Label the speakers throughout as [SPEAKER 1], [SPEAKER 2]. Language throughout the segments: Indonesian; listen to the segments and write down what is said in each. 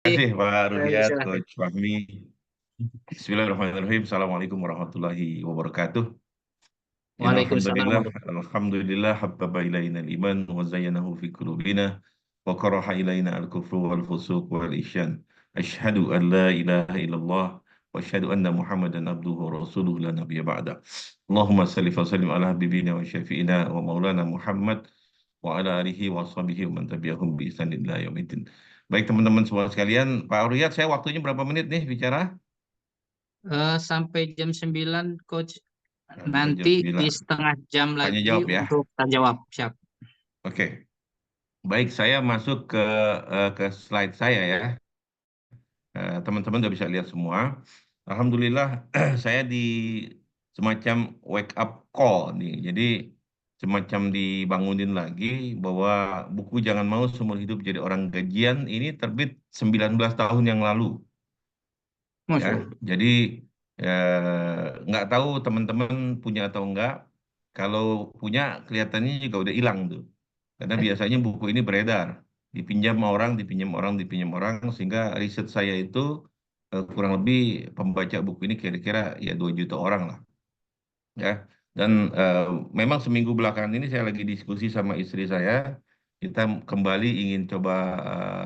[SPEAKER 1] Terima kasih Pak Rudiat,
[SPEAKER 2] Silakan.
[SPEAKER 1] Coach Fahmi. Bismillahirrahmanirrahim. Assalamualaikum warahmatullahi wabarakatuh. Innal
[SPEAKER 2] Waalaikumsalam
[SPEAKER 1] hamdalillah,
[SPEAKER 2] warahmatullahi
[SPEAKER 1] alhamdulillah habbaba ilaina al-iman wa zayyanahu fi qulubina wa karaha ilaina al-kufru wal fusuq wal isyan. Asyhadu an la ilaha illallah wa asyhadu anna Muhammadan abduhu wa rasuluhu la nabiyya ba'da. Allahumma salli wa sallim ala habibina wa syafi'ina wa maulana Muhammad wa ala alihi wa sahbihi wa man tabi'ahum bi ihsan ila yaumiddin. Baik teman-teman semua sekalian, Pak Riyad, saya waktunya berapa menit nih bicara?
[SPEAKER 2] Sampai jam 9, Coach.
[SPEAKER 1] Sampai jam
[SPEAKER 2] Nanti di
[SPEAKER 1] 9.
[SPEAKER 2] setengah jam
[SPEAKER 1] Tanya
[SPEAKER 2] lagi
[SPEAKER 1] jawab ya.
[SPEAKER 2] untuk tanya jawab. Siap.
[SPEAKER 1] Oke. Baik, saya masuk ke slide saya ya. Teman-teman udah bisa lihat semua. Alhamdulillah, saya di semacam wake up call nih. Jadi semacam dibangunin lagi bahwa buku Jangan Mau Seumur Hidup Jadi Orang Gajian ini terbit 19 tahun yang lalu. Ya,
[SPEAKER 2] Masya Allah.
[SPEAKER 1] jadi nggak tahu teman-teman punya atau enggak. Kalau punya, kelihatannya juga udah hilang tuh. Karena biasanya buku ini beredar, dipinjam orang, dipinjam orang, sehingga riset saya itu kurang lebih pembaca buku ini kira-kira ya 2 juta orang lah, ya. Dan memang seminggu belakangan ini saya lagi diskusi sama istri saya, kita kembali ingin coba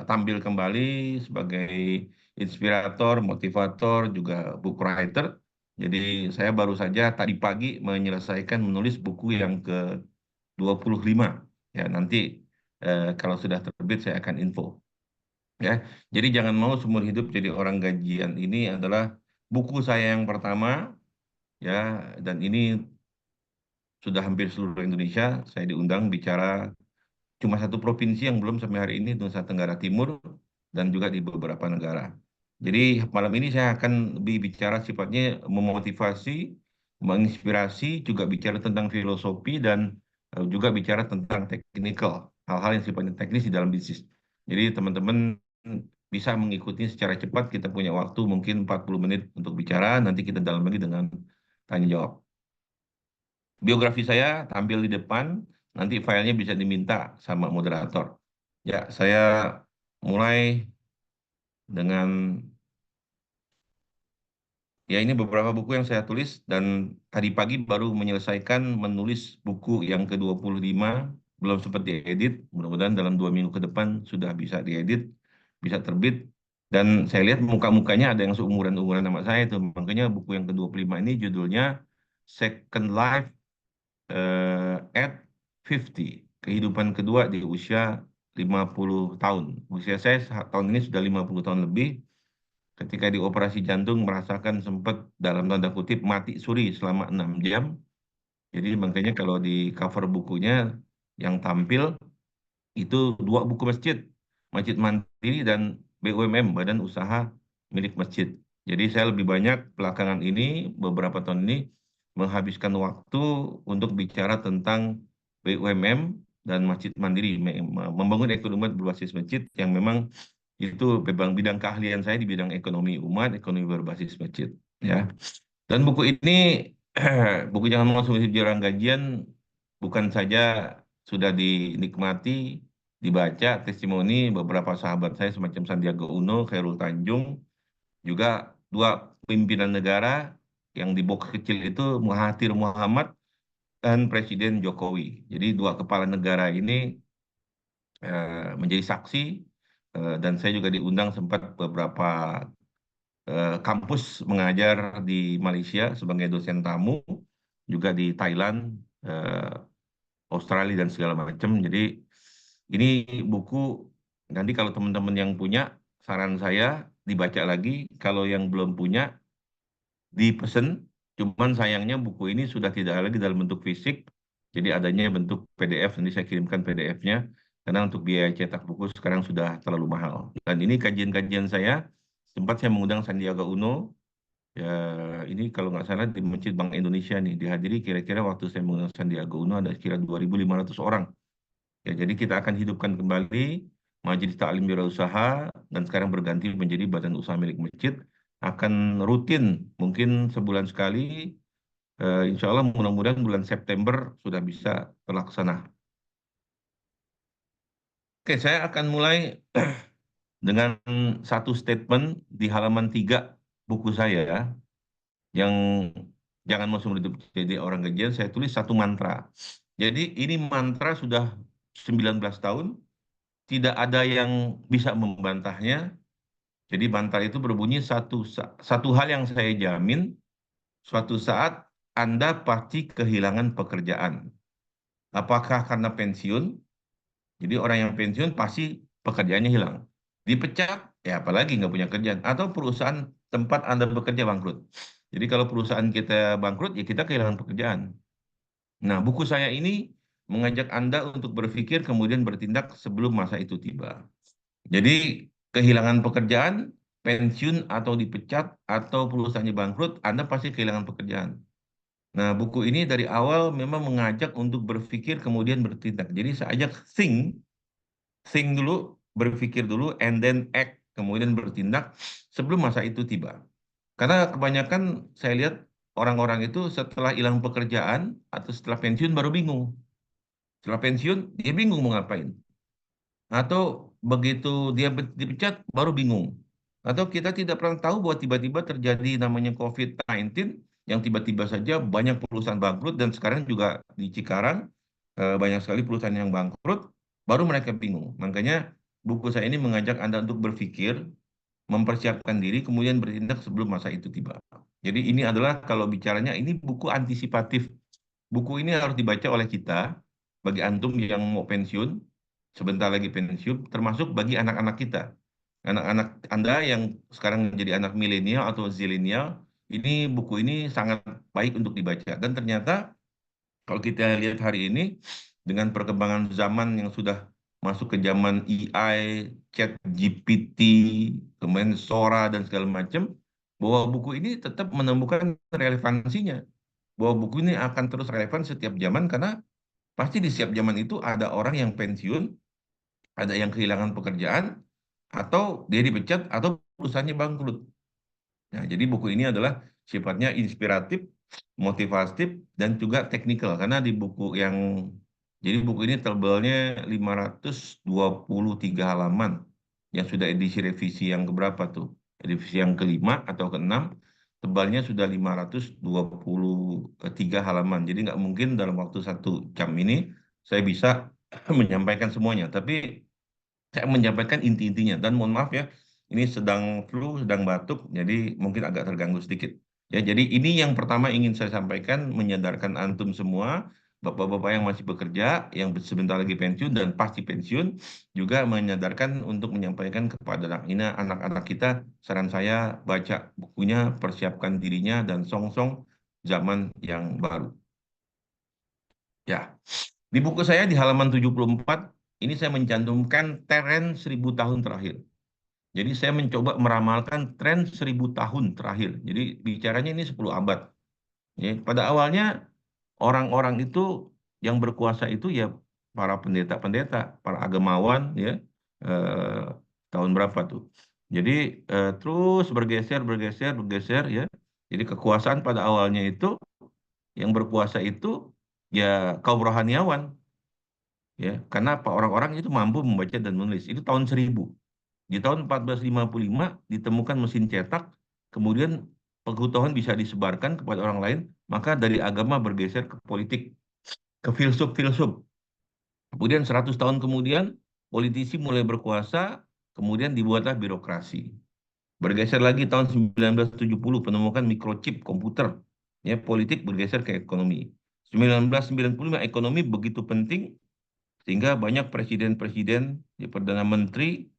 [SPEAKER 1] tampil kembali sebagai inspirator, motivator, juga book writer. Jadi saya baru saja tadi pagi menyelesaikan menulis buku yang ke-25. Ya, nanti kalau sudah terbit saya akan info. Ya, jadi Jangan Mau Seumur Hidup Jadi Orang Gajian ini adalah buku saya yang pertama, ya, dan ini sudah hampir seluruh Indonesia. Saya diundang bicara cuma satu provinsi yang belum sampai hari ini, Nusa Tenggara Timur, dan juga di beberapa negara. Jadi malam ini saya akan lebih bicara sifatnya memotivasi, menginspirasi, juga bicara tentang filosofi, dan juga bicara tentang teknikal, hal-hal yang sifatnya teknis di dalam bisnis. Jadi teman-teman bisa mengikuti secara cepat, kita punya waktu mungkin 40 menit untuk bicara, nanti kita dalam lagi dengan tanya jawab. Biografi saya tampil di depan, nanti filenya bisa diminta sama moderator. Ya, saya mulai dengan, ya, ini beberapa buku yang saya tulis, dan tadi pagi baru menyelesaikan menulis buku yang ke-25, belum sempat diedit, mudah-mudahan dalam 2 minggu ke depan sudah bisa diedit, bisa terbit, dan saya lihat muka-mukanya ada yang seumuran-umuran sama saya itu, makanya buku yang ke-25 ini judulnya Second Life at 50, kehidupan kedua di usia 50 tahun. Usia saya tahun ini sudah 50 tahun lebih. Ketika dioperasi jantung merasakan sempat dalam tanda kutip mati suri selama 6 jam. Jadi makanya kalau di cover bukunya yang tampil itu dua buku masjid, Masjid Mandiri dan BUMM, Badan Usaha Milik Masjid. Jadi saya lebih banyak belakangan ini, beberapa tahun ini, menghabiskan waktu untuk bicara tentang BUMM dan Masjid Mandiri, membangun ekonomi berbasis masjid yang memang itu bidang keahlian saya di bidang ekonomi umat, ekonomi berbasis masjid. Ya. Dan buku ini, buku Jangan Mau Seumur Hidup Jarang Gajian, bukan saja sudah dinikmati, dibaca testimoni beberapa sahabat saya semacam Sandiaga Uno, Khairul Tanjung, juga dua pimpinan negara yang di box kecil itu Mahathir Muhammad dan Presiden Jokowi. Jadi dua kepala negara ini menjadi saksi, dan saya juga diundang sempat beberapa kampus mengajar di Malaysia sebagai dosen tamu, juga di Thailand, Australia dan segala macam. Jadi ini buku, nanti kalau teman-teman yang punya, saran saya dibaca lagi. Kalau yang belum punya, dipesen. Cuman sayangnya buku ini sudah tidak lagi dalam bentuk fisik, jadi adanya bentuk PDF. Nanti saya kirimkan PDF-nya, karena untuk biaya cetak buku sekarang sudah terlalu mahal. Dan ini kajian-kajian saya, sempat saya mengundang Sandiaga Uno. Ya, ini kalau nggak salah di Masjid Bank Indonesia nih, dihadiri kira-kira waktu saya mengundang Sandiaga Uno ada kira 2.500 orang. Ya, jadi kita akan hidupkan kembali Majelis Taklim Wirausaha, dan sekarang berganti menjadi Badan Usaha Milik Masjid. Akan rutin, mungkin sebulan sekali. Insya Allah mudah-mudahan bulan September sudah bisa terlaksana. Oke, saya akan mulai dengan satu statement di halaman 3 buku saya yang jangan mau seumur hidup jadi orang kejian, saya tulis satu mantra. Jadi ini mantra sudah 19 tahun, tidak ada yang bisa membantahnya. Jadi mantra itu berbunyi satu hal yang saya jamin, suatu saat Anda pasti kehilangan pekerjaan. Apakah karena pensiun? Jadi orang yang pensiun pasti pekerjaannya hilang. Dipecat, ya apalagi nggak punya kerjaan. Atau perusahaan tempat Anda bekerja bangkrut. Jadi kalau perusahaan kita bangkrut, ya kita kehilangan pekerjaan. Nah, buku saya ini mengajak Anda untuk berpikir kemudian bertindak sebelum masa itu tiba. Jadi kehilangan pekerjaan, pensiun atau dipecat atau perusahaannya bangkrut, Anda pasti kehilangan pekerjaan. Nah, buku ini dari awal memang mengajak untuk berpikir kemudian bertindak. Jadi saya ajak think dulu, berpikir dulu, and then act, kemudian bertindak sebelum masa itu tiba. Karena kebanyakan saya lihat orang-orang itu setelah hilang pekerjaan atau setelah pensiun baru bingung. Setelah pensiun, dia bingung mau ngapain. Atau begitu dia dipecat, baru bingung. Atau kita tidak pernah tahu bahwa tiba-tiba terjadi namanya COVID-19, yang tiba-tiba saja banyak perusahaan bangkrut, dan sekarang juga di Cikarang, banyak sekali perusahaan yang bangkrut, baru mereka bingung. Makanya buku saya ini mengajak Anda untuk berpikir, mempersiapkan diri, kemudian bertindak sebelum masa itu tiba. Jadi ini adalah kalau bicaranya, ini buku antisipatif. Buku ini harus dibaca oleh kita, bagi antum yang mau pensiun, sebentar lagi pensiun, termasuk bagi anak-anak kita. Anak-anak Anda yang sekarang menjadi anak milenial atau zilenial, ini buku ini sangat baik untuk dibaca. Dan ternyata kalau kita lihat hari ini, dengan perkembangan zaman yang sudah masuk ke zaman AI, Chat GPT, kemudian Sora, dan segala macam, bahwa buku ini tetap menemukan relevansinya. Bahwa buku ini akan terus relevan setiap zaman karena pasti di setiap zaman itu ada orang yang pensiun, ada yang kehilangan pekerjaan, atau dia dipecat, atau perusahaannya bangkrut. Nah, jadi buku ini adalah sifatnya inspiratif, motivatif, dan juga teknikal. Karena di buku yang, jadi buku ini tebalnya 523 halaman, yang sudah edisi revisi yang keberapa tuh? Revisi yang kelima atau keenam, tebalnya sudah 523 halaman. Jadi nggak mungkin dalam waktu 1 jam ini saya bisa menyampaikan semuanya. Tapi saya menyampaikan inti-intinya, dan mohon maaf ya, ini sedang flu, sedang batuk, jadi mungkin agak terganggu sedikit. Ya, jadi ini yang pertama ingin saya sampaikan, menyadarkan antum semua, bapak-bapak yang masih bekerja, yang sebentar lagi pensiun dan pasti pensiun, juga menyadarkan untuk menyampaikan kepada anak-anak kita, saran saya baca bukunya, persiapkan dirinya, dan song-song zaman yang baru. Ya, di buku saya di halaman 74, ini saya mencantumkan tren 1.000 tahun terakhir. Jadi saya mencoba meramalkan tren 1.000 tahun terakhir. Jadi bicaranya ini 10 abad. Ya, pada awalnya orang-orang itu yang berkuasa itu ya para pendeta-pendeta, para agamawan, ya, eh, tahun berapa tuh. Jadi terus bergeser, bergeser, bergeser, ya. Jadi kekuasaan pada awalnya itu, yang berkuasa itu ya kaum rohaniawan, ya. Karena apa? Orang-orang itu mampu membaca dan menulis. Itu tahun 1000. Di tahun 1455 ditemukan mesin cetak, kemudian pengetahuan bisa disebarkan kepada orang lain, maka dari agama bergeser ke politik, ke filsuf-filsuf. Kemudian 100 tahun kemudian, politisi mulai berkuasa, kemudian dibuatlah birokrasi. Bergeser lagi tahun 1970, penemukan microchip komputer. Ya, politik bergeser ke ekonomi. 1995, ekonomi begitu penting, sehingga banyak presiden-presiden, ya, perdana menteri,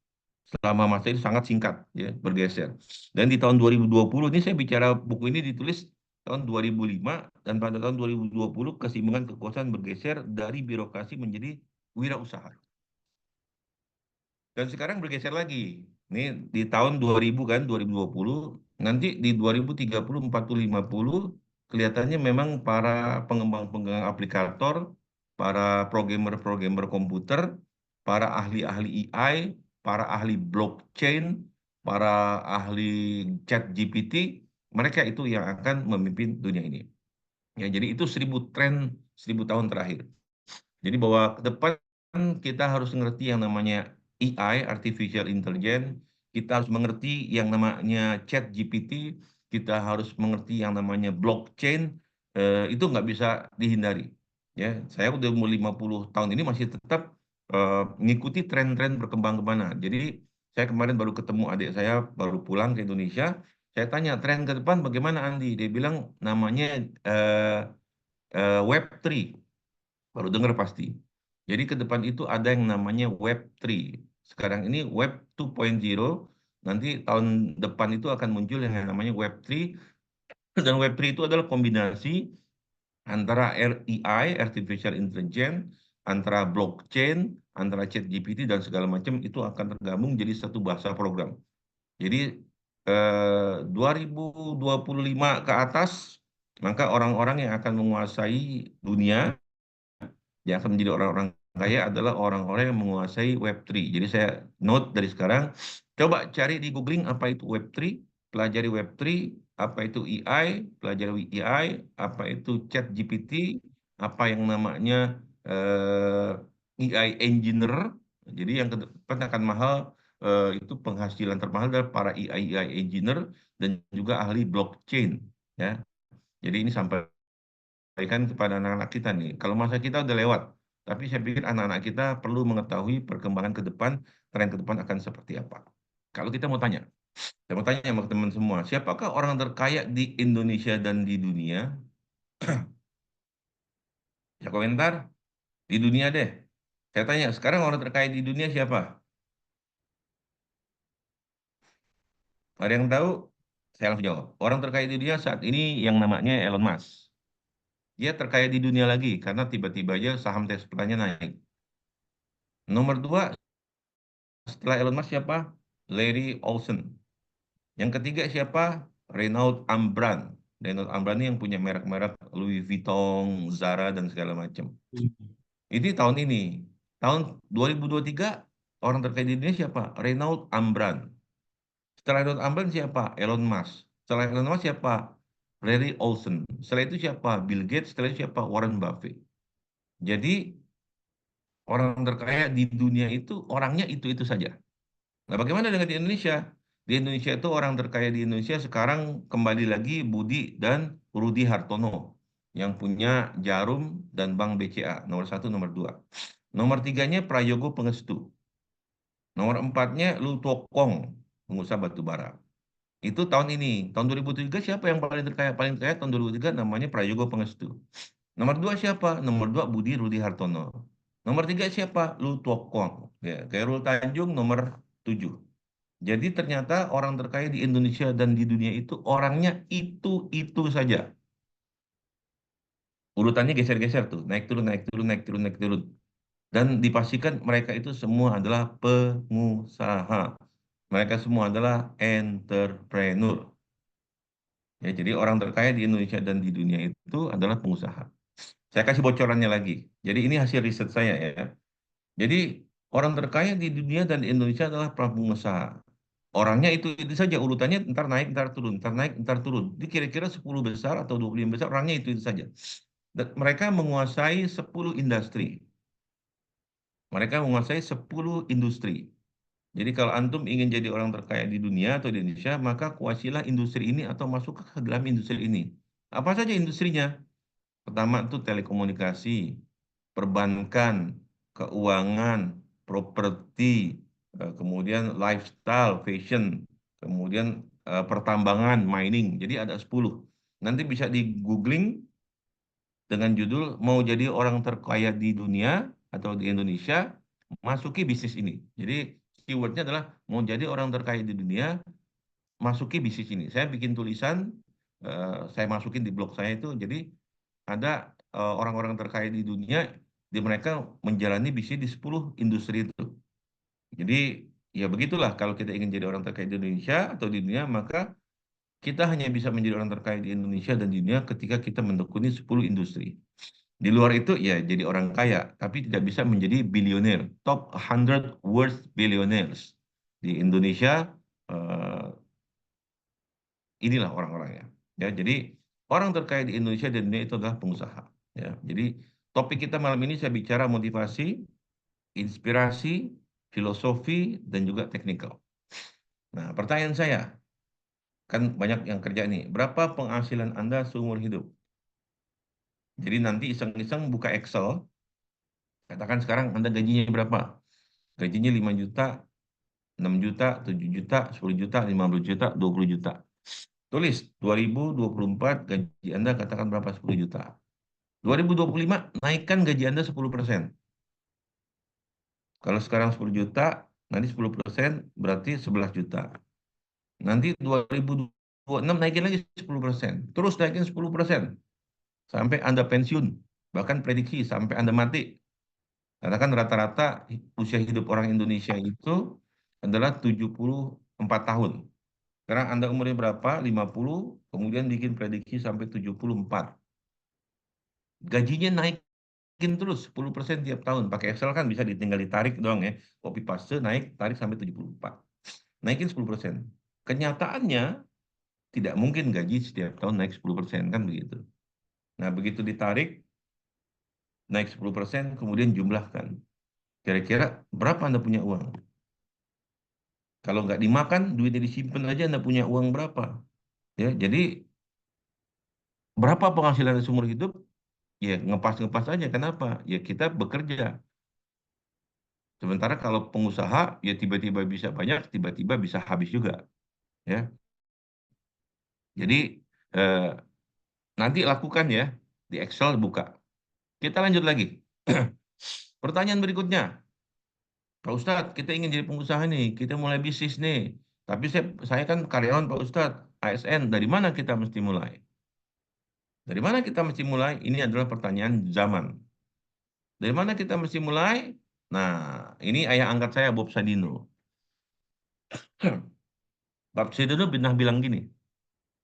[SPEAKER 1] selama masa itu sangat singkat, ya, bergeser. Dan di tahun 2020 ini, saya bicara buku ini ditulis tahun 2005, dan pada tahun 2020 keseimbangan kekuasaan bergeser dari birokrasi menjadi wirausaha. Dan sekarang bergeser lagi. Ini di tahun 2000 kan, 2020, nanti di 2030, 40, 50 kelihatannya memang para pengembang-pengembang aplikator, para programmer-programmer komputer, para ahli-ahli AI, para ahli blockchain, para ahli chat GPT, mereka itu yang akan memimpin dunia ini. Ya, jadi itu 1.000 tahun terakhir. Jadi bahwa ke depan kita harus ngerti yang namanya AI, artificial intelligence, kita harus mengerti yang namanya chat GPT, kita harus mengerti yang namanya blockchain, itu nggak bisa dihindari. Ya, saya udah umur 50 tahun ini masih tetap mengikuti tren-tren berkembang kemana. Jadi saya kemarin baru ketemu adik saya, baru pulang ke Indonesia, saya tanya tren ke depan bagaimana Andi? Dia bilang namanya eh, Web3. Baru dengar pasti. Jadi ke depan itu ada yang namanya Web3. Sekarang ini Web 2.0, nanti tahun depan itu akan muncul yang namanya Web3, dan Web3 itu adalah kombinasi antara AI, Artificial Intelligence, antara blockchain, antara ChatGPT dan segala macam itu akan tergabung jadi satu bahasa program. Jadi 2025 ke atas, maka orang-orang yang akan menguasai dunia yang akan menjadi orang-orang kaya adalah orang-orang yang menguasai Web3. Jadi saya note dari sekarang, coba cari di googling apa itu Web3, pelajari Web3, apa itu AI, pelajari AI, apa itu Chat GPT, apa yang namanya AI engineer. Jadi yang ke depan akan mahal, itu penghasilan termahal dari para AI engineer dan juga ahli blockchain. Ya, jadi ini sampai sampaikan kepada anak-anak kita nih. Kalau masa kita udah lewat, tapi saya pikir anak-anak kita perlu mengetahui perkembangan ke depan, tren ke depan akan seperti apa. Kalau kita mau tanya, saya mau tanya sama teman semua, siapakah orang terkaya di Indonesia dan di dunia? Ya komentar, di dunia deh. Saya tanya, sekarang orang terkaya di dunia siapa? Ada yang tahu? Saya langsung jawab. Orang terkaya di dunia saat ini yang namanya Elon Musk. Dia terkaya di dunia lagi karena tiba-tiba aja saham Tesla-nya naik. Nomor dua, setelah Elon Musk siapa? Larry Ellison. Yang ketiga siapa? Renaud Ambran. Renaud Ambran ini yang punya merek-merek Louis Vuitton, Zara, dan segala macam. Ini tahun ini. Tahun 2023, orang terkaya di dunia siapa? Renaud Ambran. Setelah Renaud Ambran siapa? Elon Musk. Setelah Elon Musk siapa? Larry Ellison. Setelah itu siapa? Bill Gates. Setelah itu siapa? Warren Buffett. Jadi orang terkaya di dunia itu orangnya itu-itu saja. Nah, bagaimana dengan di Indonesia? Di Indonesia itu orang terkaya di Indonesia sekarang kembali lagi Budi dan Rudi Hartono yang punya Jarum dan Bank BCA, nomor satu, nomor dua. Nomor tiganya Prayogo Pangestu. Nomor empatnya Lu Tokong, pengusaha batu bara. Itu tahun ini. Tahun 2003 siapa yang paling terkaya? Paling kaya tahun 2003 namanya Prayogo Pangestu. Nomor dua siapa? Nomor dua Budi Rudi Hartono. Nomor tiga siapa? Lu Tokong. Ya, Khairul Tanjung nomor tujuh. Jadi ternyata orang terkaya di Indonesia dan di dunia itu orangnya itu saja. Urutannya geser-geser tuh, naik turun, naik turun, naik turun, naik turun. Dan dipastikan mereka itu semua adalah pengusaha. Mereka semua adalah entrepreneur. Ya, jadi orang terkaya di Indonesia dan di dunia itu adalah pengusaha. Saya kasih bocorannya lagi. Jadi ini hasil riset saya ya. Jadi orang terkaya di dunia dan di Indonesia adalah para pengusaha. Orangnya itu saja urutannya, ntar naik, ntar turun, ntar naik, ntar turun. Jadi kira-kira 10 besar atau 25 besar orangnya itu saja. Dan mereka menguasai 10 industri. Mereka menguasai 10 industri. Jadi kalau antum ingin jadi orang terkaya di dunia atau di Indonesia, maka kuasilah industri ini atau masuk ke dalam industri ini. Apa saja industrinya? Pertama itu telekomunikasi, perbankan, keuangan, properti, kemudian lifestyle, fashion, kemudian pertambangan, mining. Jadi ada 10. Nanti bisa di googling dengan judul mau jadi orang terkaya di dunia atau di Indonesia, masuki bisnis ini. Jadi keywordnya adalah mau jadi orang terkaya di dunia, masuki bisnis ini. Saya bikin tulisan, saya masukin di blog saya itu. Jadi ada orang-orang terkaya di dunia, di mereka menjalani bisnis di 10 industri itu. Jadi ya begitulah kalau kita ingin jadi orang terkaya di Indonesia atau di dunia, maka kita hanya bisa menjadi orang terkaya di Indonesia dan di dunia ketika kita menekuni 10 industri. Di luar itu ya jadi orang kaya, tapi tidak bisa menjadi bilioner. Top 100 worst billionaires. Di Indonesia, eh, inilah orang-orangnya. Ya, jadi orang terkaya di Indonesia dan dunia itu adalah pengusaha. Ya, jadi topik kita malam ini saya bicara motivasi, inspirasi, filosofi, dan juga teknikal. Nah, pertanyaan saya, kan banyak yang kerja nih, berapa penghasilan Anda seumur hidup? Jadi nanti iseng-iseng buka Excel, katakan sekarang Anda gajinya berapa? Gajinya 5 juta, 6 juta, 7 juta, 10 juta, 15 juta, 20 juta. Tulis 2024 gaji Anda katakan berapa? 10 juta. 2025 naikkan gaji Anda 10%. Kalau sekarang 10 juta, nanti 10% berarti 11 juta. Nanti 2026 naikin lagi 10%. Terus naikin 10%. Sampai Anda pensiun. Bahkan prediksi sampai Anda mati. Karena kan rata-rata usia hidup orang Indonesia itu adalah 74 tahun. Sekarang Anda umurnya berapa? 50, kemudian bikin prediksi sampai 74. Gajinya naikin terus 10% tiap tahun. Pakai Excel kan bisa ditinggal ditarik doang ya. Copy paste naik, tarik sampai 74. Naikin 10%. Kenyataannya tidak mungkin gaji setiap tahun naik 10%, kan begitu. Nah, begitu ditarik, naik 10%, kemudian jumlahkan. Kira-kira berapa Anda punya uang? Kalau nggak dimakan, duitnya disimpan aja, Anda punya uang berapa? Ya, jadi berapa penghasilan seumur hidup? Ya, ngepas-ngepas aja. Kenapa? Ya, kita bekerja. Sementara kalau pengusaha, ya tiba-tiba bisa banyak, tiba-tiba bisa habis juga. Ya, jadi eh, nanti lakukan ya di Excel buka. Kita lanjut lagi. Pertanyaan berikutnya, Pak Ustadz, kita ingin jadi pengusaha nih, kita mulai bisnis nih. Tapi saya kan karyawan Pak Ustadz, ASN. Dari mana kita mesti mulai? Dari mana kita mesti mulai? Ini adalah pertanyaan zaman. Dari mana kita mesti mulai? Nah, ini ayah angkat saya, Bob Sadino. Bob Sadino pernah bilang gini,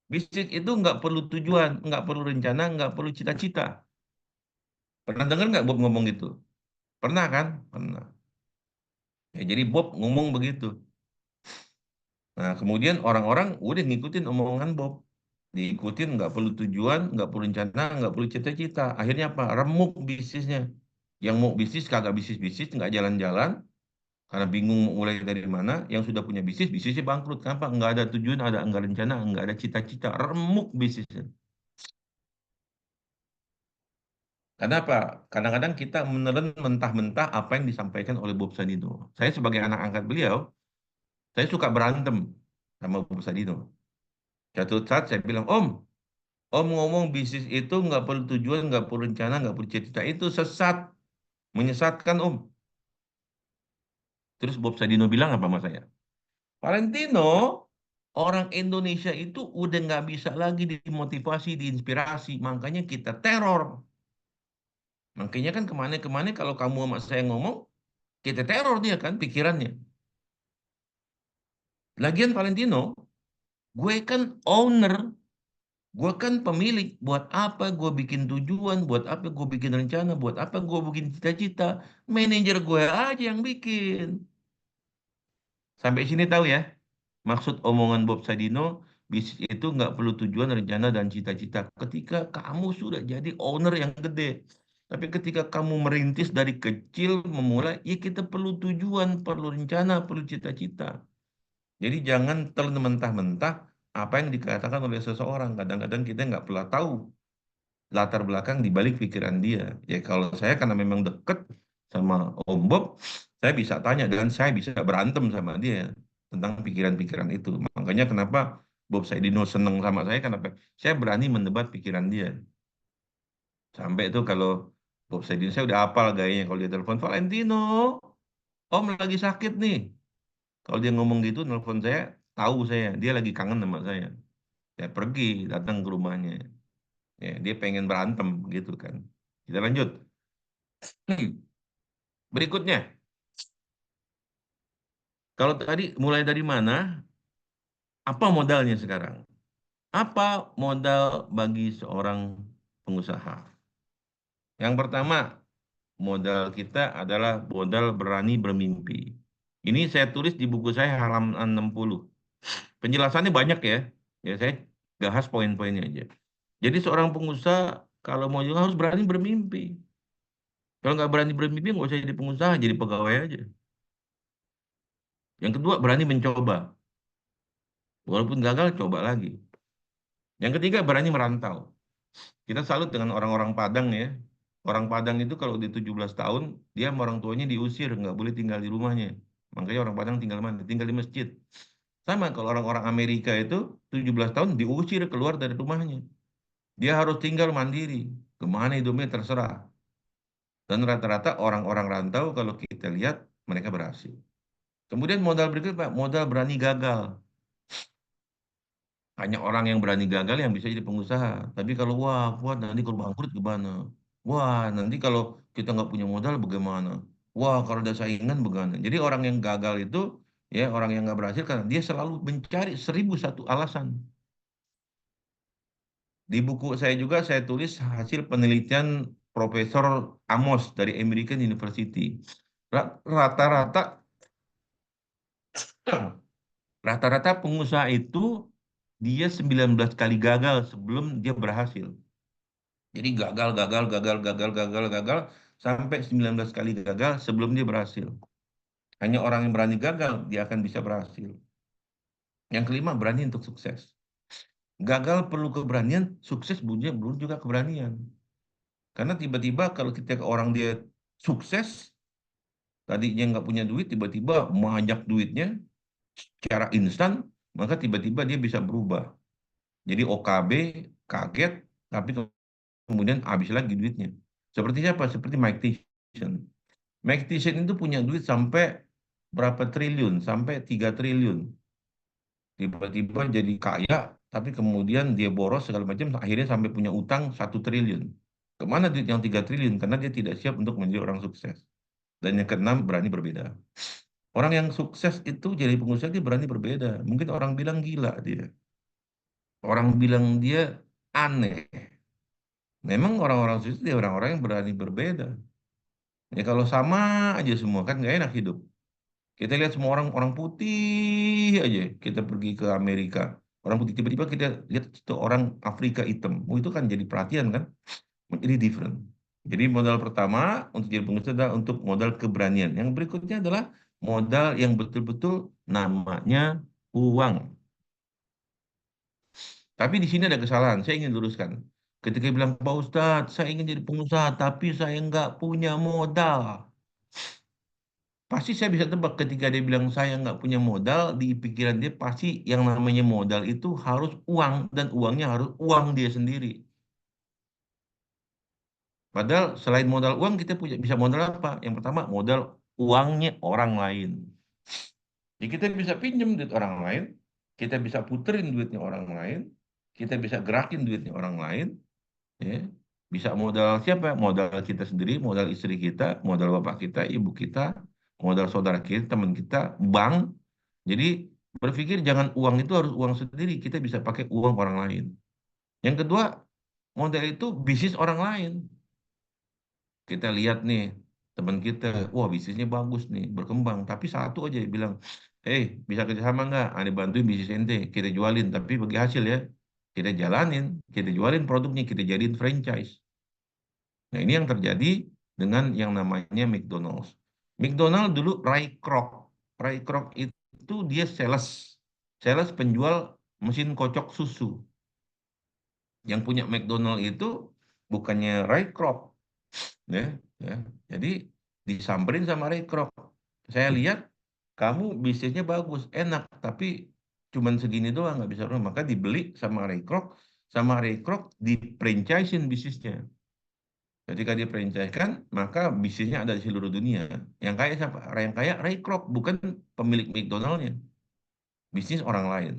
[SPEAKER 1] bisnis itu nggak perlu tujuan, nggak perlu rencana, nggak perlu cita-cita. Pernah dengar nggak Bob ngomong gitu? Pernah kan? Pernah. Ya, jadi Bob ngomong begitu. Nah, kemudian orang-orang udah ngikutin omongan Bob. Diikutin, nggak perlu tujuan, nggak perlu rencana, nggak perlu cita-cita. Akhirnya apa? Remuk bisnisnya. Yang mau bisnis kagak bisnis-bisnis, nggak jalan-jalan, karena bingung mau mulai dari mana. Yang sudah punya bisnis, bisnisnya bangkrut. Kenapa? Nggak ada tujuan, nggak ada rencana, nggak ada cita-cita. Remuk bisnisnya. Kenapa? Kadang-kadang kita menelan mentah-mentah apa yang disampaikan oleh Bob Sadino. Saya sebagai anak angkat beliau, saya suka berantem sama Bob Sadino. Suatu saat saya bilang, Om ngomong bisnis itu nggak perlu tujuan, nggak perlu rencana, nggak perlu cita-cita. Itu sesat, menyesatkan Om. Terus Bob Sadino bilang apa sama saya? Valentino, orang Indonesia itu udah nggak bisa lagi dimotivasi, diinspirasi. Makanya kita teror. Makanya kan kemana-kemana kalau kamu sama saya ngomong, kita teror dia kan pikirannya. Lagian Valentino, gue kan owner, gue kan pemilik. Buat apa gue bikin tujuan, buat apa gue bikin rencana, buat apa gue bikin cita-cita. Manajer gue aja yang bikin. Sampai sini tahu ya, maksud omongan Bob Sadino, bisnis itu nggak perlu tujuan, rencana, dan cita-cita. Ketika kamu sudah jadi owner yang gede. Tapi ketika kamu merintis dari kecil, memulai, ya kita perlu tujuan, perlu rencana, perlu cita-cita. Jadi jangan telan mentah-mentah apa yang dikatakan oleh seseorang. Kadang-kadang kita nggak pernah tahu latar belakang di balik pikiran dia. Ya kalau saya karena memang deket sama Om Bob, saya bisa tanya dan saya bisa berantem sama dia tentang pikiran-pikiran itu. Makanya kenapa Bob Saidino seneng sama saya, kenapa saya berani mendebat pikiran dia. Sampai itu kalau Bob Saidino, saya udah hafal gayanya kalau dia telepon, Valentino, Om lagi sakit nih. Kalau dia ngomong gitu, nelpon saya, tahu saya, dia lagi kangen sama saya. Saya pergi, datang ke rumahnya. Ya, dia pengen berantem gitu kan. Kita lanjut. Berikutnya, kalau tadi mulai dari mana, apa modalnya sekarang? Apa modal bagi seorang pengusaha? Yang pertama, modal kita adalah modal berani bermimpi. Ini saya tulis di buku saya halaman 60. Penjelasannya banyak ya. Ya saya bahas poin-poinnya aja. Jadi seorang pengusaha kalau mau juga harus berani bermimpi. Kalau nggak berani bermimpi nggak usah jadi pengusaha, jadi pegawai aja. Yang kedua, berani mencoba. Walaupun gagal, coba lagi. Yang ketiga, berani merantau. Kita salut dengan orang-orang Padang ya. Orang Padang itu kalau di 17 tahun, dia sama orang tuanya diusir, nggak boleh tinggal di rumahnya. Makanya orang Padang tinggal mana? Tinggal di masjid. Sama kalau orang-orang Amerika itu 17 tahun diusir keluar dari rumahnya. Dia harus tinggal mandiri. Kemana hidupnya terserah. Dan rata-rata orang-orang rantau kalau kita lihat mereka berhasil. Kemudian modal berikut Pak, modal berani gagal. Hanya orang yang berani gagal yang bisa jadi pengusaha. Tapi kalau wah, kuat nanti kalau bangkrut gimana? Wah, nanti kalau kita nggak punya modal bagaimana? Wah, kalau ada saingan bagaimana? Jadi orang yang gagal itu, ya orang yang nggak berhasil karena dia selalu mencari 1.001 alasan. Di buku saya juga saya tulis hasil penelitian Profesor Amos dari American University. Rata-rata rata-rata pengusaha itu dia 19 kali gagal sebelum dia berhasil. Jadi gagal, gagal, gagal, gagal, gagal, gagal, sampai 19 kali gagal sebelum dia berhasil. Hanya orang yang berani gagal, dia akan bisa berhasil. Yang kelima, berani untuk sukses. Gagal perlu keberanian, sukses belum juga keberanian. Karena tiba-tiba kalau kita ke orang dia sukses, tadinya nggak punya duit, tiba-tiba banyak duitnya secara instan, maka tiba-tiba dia bisa berubah. Jadi OKB kaget, tapi kemudian habis lagi duitnya. Seperti siapa? Seperti Mike Tyson. Mike Tyson itu punya duit sampai berapa triliun, sampai 3 triliun. Tiba-tiba jadi kaya, tapi kemudian dia boros segala macam, akhirnya sampai punya utang 1 triliun. Kemana duit yang 3 triliun? Karena dia tidak siap untuk menjadi orang sukses. Dan yang keenam, berani berbeda. Orang yang sukses itu jadi pengusaha, dia berani berbeda. Mungkin orang bilang gila dia. Orang bilang dia aneh. Memang orang-orang sukses dia orang-orang yang berani berbeda. Ya kalau sama aja semua kan nggak enak hidup. Kita lihat semua orang orang putih aja. Kita pergi ke Amerika, orang putih tiba-tiba kita lihat itu orang Afrika hitam. Oh, itu kan jadi perhatian kan? Jadi different. Jadi modal pertama untuk jadi pengusaha adalah untuk modal keberanian. Yang berikutnya adalah modal yang betul-betul namanya uang. Tapi di sini ada kesalahan. Saya ingin luruskan. Ketika dia bilang, Pak Ustadz, saya ingin jadi pengusaha, tapi saya nggak punya modal. Pasti saya bisa tebak ketika dia bilang saya nggak punya modal, di pikiran dia pasti yang namanya modal itu harus uang dan uangnya harus uang dia sendiri. Padahal selain modal uang kita punya bisa modal apa? Yang pertama modal uangnya orang lain. Jadi kita bisa pinjam duit orang lain, kita bisa puterin duitnya orang lain, kita bisa gerakin duitnya orang lain, ya. Bisa modal siapa? Modal kita sendiri, modal istri kita, modal bapak kita, ibu kita, modal saudara kita, teman kita, bank. Jadi berpikir jangan uang itu harus uang sendiri, kita bisa pakai uang orang lain. Yang kedua, modal itu bisnis orang lain. Kita lihat nih, teman kita, wah bisnisnya bagus nih, berkembang. Tapi satu aja yang bilang, bisa kerjasama nggak? Ada bantuin bisnis ente, kita jualin, tapi bagi hasil ya. Kita jalanin, kita jualin produknya, kita jadiin franchise. Nah, ini yang terjadi dengan yang namanya McDonald's. McDonald's dulu Ray Kroc. Ray Kroc itu dia sales. Sales penjual mesin kocok susu. Yang punya McDonald's itu bukannya Ray Kroc, ya, ya. Jadi disamperin sama Ray Kroc. Saya lihat kamu bisnisnya bagus, enak, tapi cuman segini doang nggak bisa. Maka dibeli sama Ray Kroc di franchisein bisnisnya. Ketika dia franchise-kan, maka bisnisnya ada di seluruh dunia. Yang kaya siapa? Yang kaya Ray Kroc, bukan pemilik McDonald-nya. Bisnis orang lain.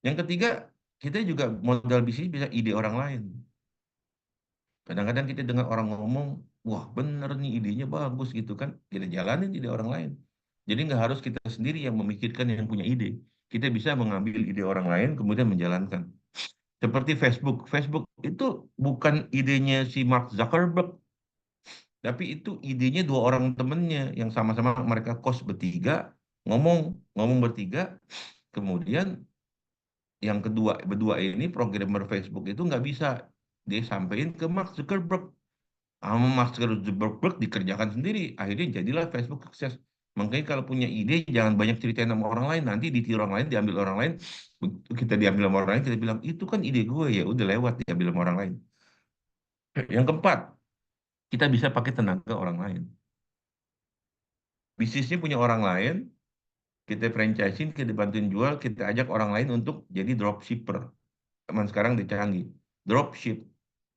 [SPEAKER 1] Yang ketiga, kita juga modal bisnis bisa ide orang lain. Kadang-kadang kita dengar orang ngomong, wah bener nih idenya bagus gitu kan. Kita jalanin ide orang lain. Jadi nggak harus kita sendiri yang memikirkan yang punya ide. Kita bisa mengambil ide orang lain, kemudian menjalankan. Seperti Facebook. Facebook itu bukan idenya si Mark Zuckerberg, tapi itu idenya dua orang temennya yang sama-sama mereka kos bertiga, ngomong ngomong bertiga, kemudian yang kedua berdua ini programmer Facebook itu nggak bisa dia sampein ke Mark Zuckerberg. Sama Mark Zuckerberg dikerjakan sendiri, akhirnya jadilah Facebook sukses. Makanya kalau punya ide jangan banyak ceritain sama orang lain. Nanti ditiru orang lain, diambil orang lain, kita diambil sama orang lain, kita bilang itu kan ide gue ya, udah lewat diambil sama orang lain. Yang keempat, kita bisa pakai tenaga orang lain. Bisnisnya punya orang lain, kita franchising, kita bantuin jual, kita ajak orang lain untuk jadi dropshipper. Zaman sekarang udah canggih. Dropship.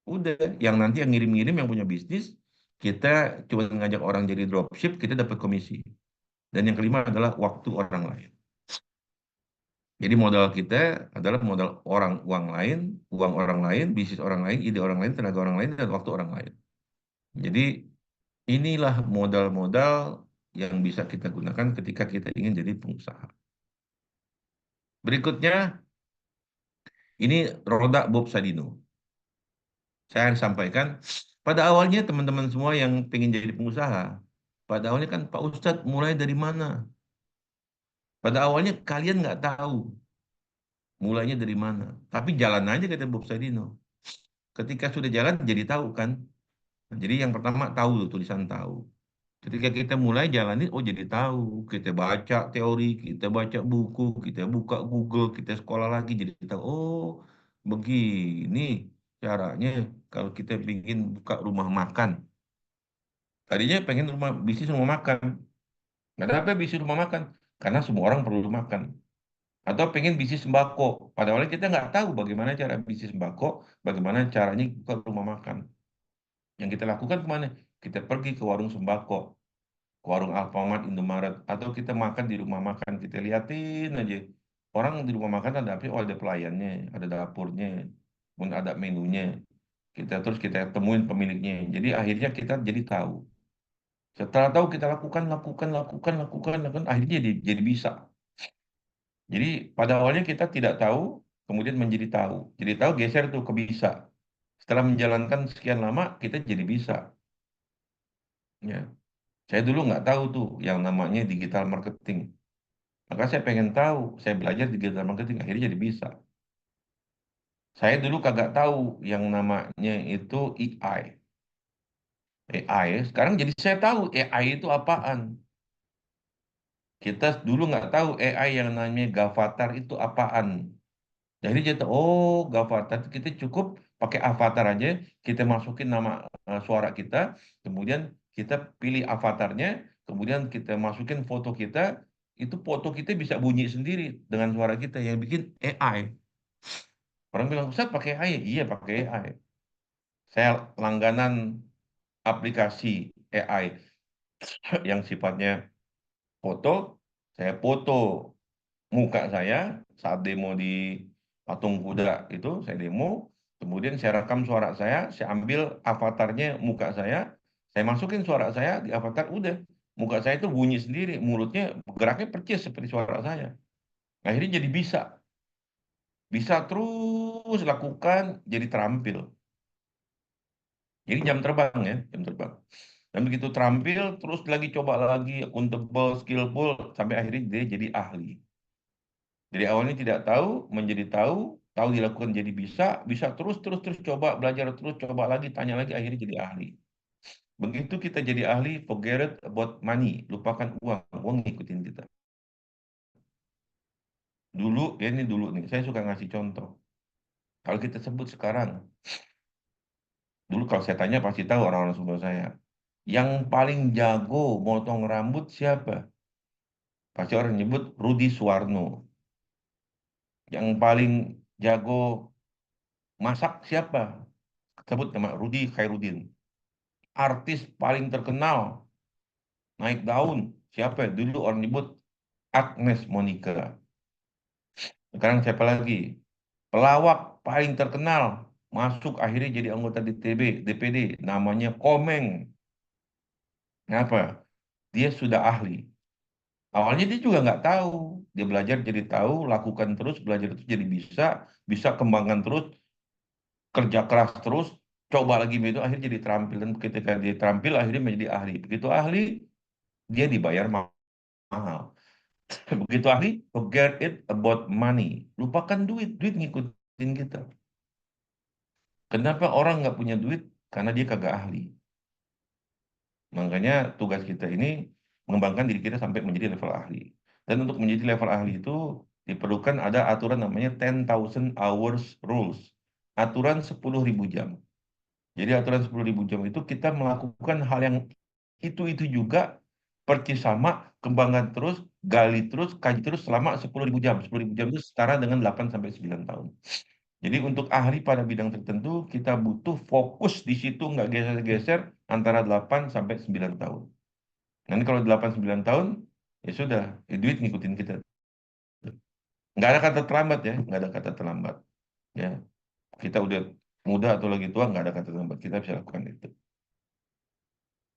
[SPEAKER 1] Udah, yang nanti yang ngirim-ngirim yang punya bisnis, kita coba ngajak orang jadi dropship, kita dapat komisi. Dan yang kelima adalah waktu orang lain. Jadi modal kita adalah modal orang, uang orang lain, bisnis orang lain, ide orang lain, tenaga orang lain, dan waktu orang lain. Jadi inilah modal-modal yang bisa kita gunakan ketika kita ingin jadi pengusaha. Berikutnya, ini roda Bob Sadino. Saya sampaikan, pada awalnya teman-teman semua yang ingin jadi pengusaha, pada awalnya kan Pak Ustadz mulai dari mana? Pada awalnya kalian nggak tahu mulainya dari mana. Tapi jalan aja kata Bob Sadino. Ketika sudah jalan jadi tahu kan. Nah, jadi yang pertama tahu tuh, tulisan tahu. Ketika kita mulai jalanin, oh jadi tahu. Kita baca teori, kita baca buku, kita buka Google, kita sekolah lagi jadi tahu. Oh begini caranya kalau kita ingin buka rumah makan. Tadinya pengen bisnis rumah makan. Kenapa bisnis rumah makan? Karena semua orang perlu makan. Atau pengen bisnis sembako. Pada awalnya kita nggak tahu bagaimana cara bisnis sembako, bagaimana caranya buka rumah makan. Yang kita lakukan kemana? Kita pergi ke warung sembako, ke warung Alfamart, Indomaret, atau kita makan di rumah makan. Kita liatin aja. Orang di rumah makan ada apa? Oh ada pelayannya, ada dapurnya, pun ada menunya. Kita temuin pemiliknya. Jadi akhirnya kita jadi tahu. Setelah tahu kita lakukan, akhirnya jadi bisa. Jadi pada awalnya kita tidak tahu, kemudian menjadi tahu. Jadi tahu geser tuh ke bisa. Setelah menjalankan sekian lama, kita jadi bisa. Ya, saya dulu nggak tahu tuh yang namanya digital marketing. Maka saya pengen tahu, saya belajar digital marketing, akhirnya jadi bisa. Saya dulu kagak tahu yang namanya itu AI. AI, sekarang jadi saya tahu AI itu apaan. Kita dulu nggak tahu AI yang namanya Gavatar itu apaan. Jadi kita, oh Gavatar itu kita cukup pakai avatar aja, kita masukin nama suara kita, kemudian kita pilih avatarnya, kemudian kita masukin foto kita, itu foto kita bisa bunyi sendiri dengan suara kita yang bikin AI. Orang bilang, Ustaz pakai AI? Iya pakai AI. Saya langganan aplikasi AI yang sifatnya foto, saya foto muka saya saat demo di patung kuda itu saya demo, kemudian saya rekam suara saya ambil avatarnya muka saya masukin suara saya di avatar, udah muka saya itu bunyi sendiri, mulutnya geraknya percis seperti suara saya. Akhirnya jadi bisa, bisa terus lakukan, jadi terampil. Jadi jam terbang ya, jam terbang. Dan begitu terampil, terus lagi coba lagi, accountable, skillful, sampai akhirnya dia jadi ahli. Dari awalnya tidak tahu, menjadi tahu, tahu dilakukan jadi bisa, bisa terus terus terus coba belajar terus, coba lagi, tanya lagi, akhirnya jadi ahli. Begitu kita jadi ahli, forget it about money, lupakan uang, uang ngikutin kita. Dulu, ya ini dulu nih, saya suka ngasih contoh. Kalau kita sebut sekarang, dulu kalau saya tanya pasti tahu orang-orang sebelah saya. Yang paling jago motong rambut siapa? Pasti orang nyebut Rudi Suwarno. Yang paling jago masak siapa? Sebut nama Rudi Khairuddin. Artis paling terkenal naik daun siapa ya? Dulu orang nyebut Agnes Monica. Sekarang siapa lagi? Pelawak paling terkenal masuk akhirnya jadi anggota DPD namanya Komeng. Kenapa? Dia sudah ahli. Awalnya dia juga nggak tahu. Dia belajar jadi tahu, lakukan terus, belajar terus jadi bisa, bisa kembangkan terus, kerja keras terus, coba lagi itu akhirnya jadi terampil, dan ketika dia terampil akhirnya menjadi ahli. Begitu ahli, dia dibayar mahal. Begitu ahli, forget it about money. Lupakan duit, duit ngikutin kita. Kenapa orang nggak punya duit? Karena dia kagak ahli. Makanya tugas kita ini mengembangkan diri kita sampai menjadi level ahli. Dan untuk menjadi level ahli itu diperlukan ada aturan namanya 10,000 hours rules. Aturan 10.000 jam. Jadi aturan 10.000 jam itu kita melakukan hal yang itu juga persis sama, kembangkan terus, gali terus, kaji terus selama 10.000 jam. 10.000 jam itu setara dengan 8 sampai 9 tahun. Jadi untuk ahli pada bidang tertentu, kita butuh fokus di situ, nggak geser-geser antara 8 sampai 9 tahun. Nanti kalau 8 9 tahun, ya sudah, ya duit ngikutin kita. Nggak ada kata terlambat ya, nggak ada kata terlambat. Ya, kita udah muda atau lagi tua, nggak ada kata terlambat. Kita bisa lakukan itu.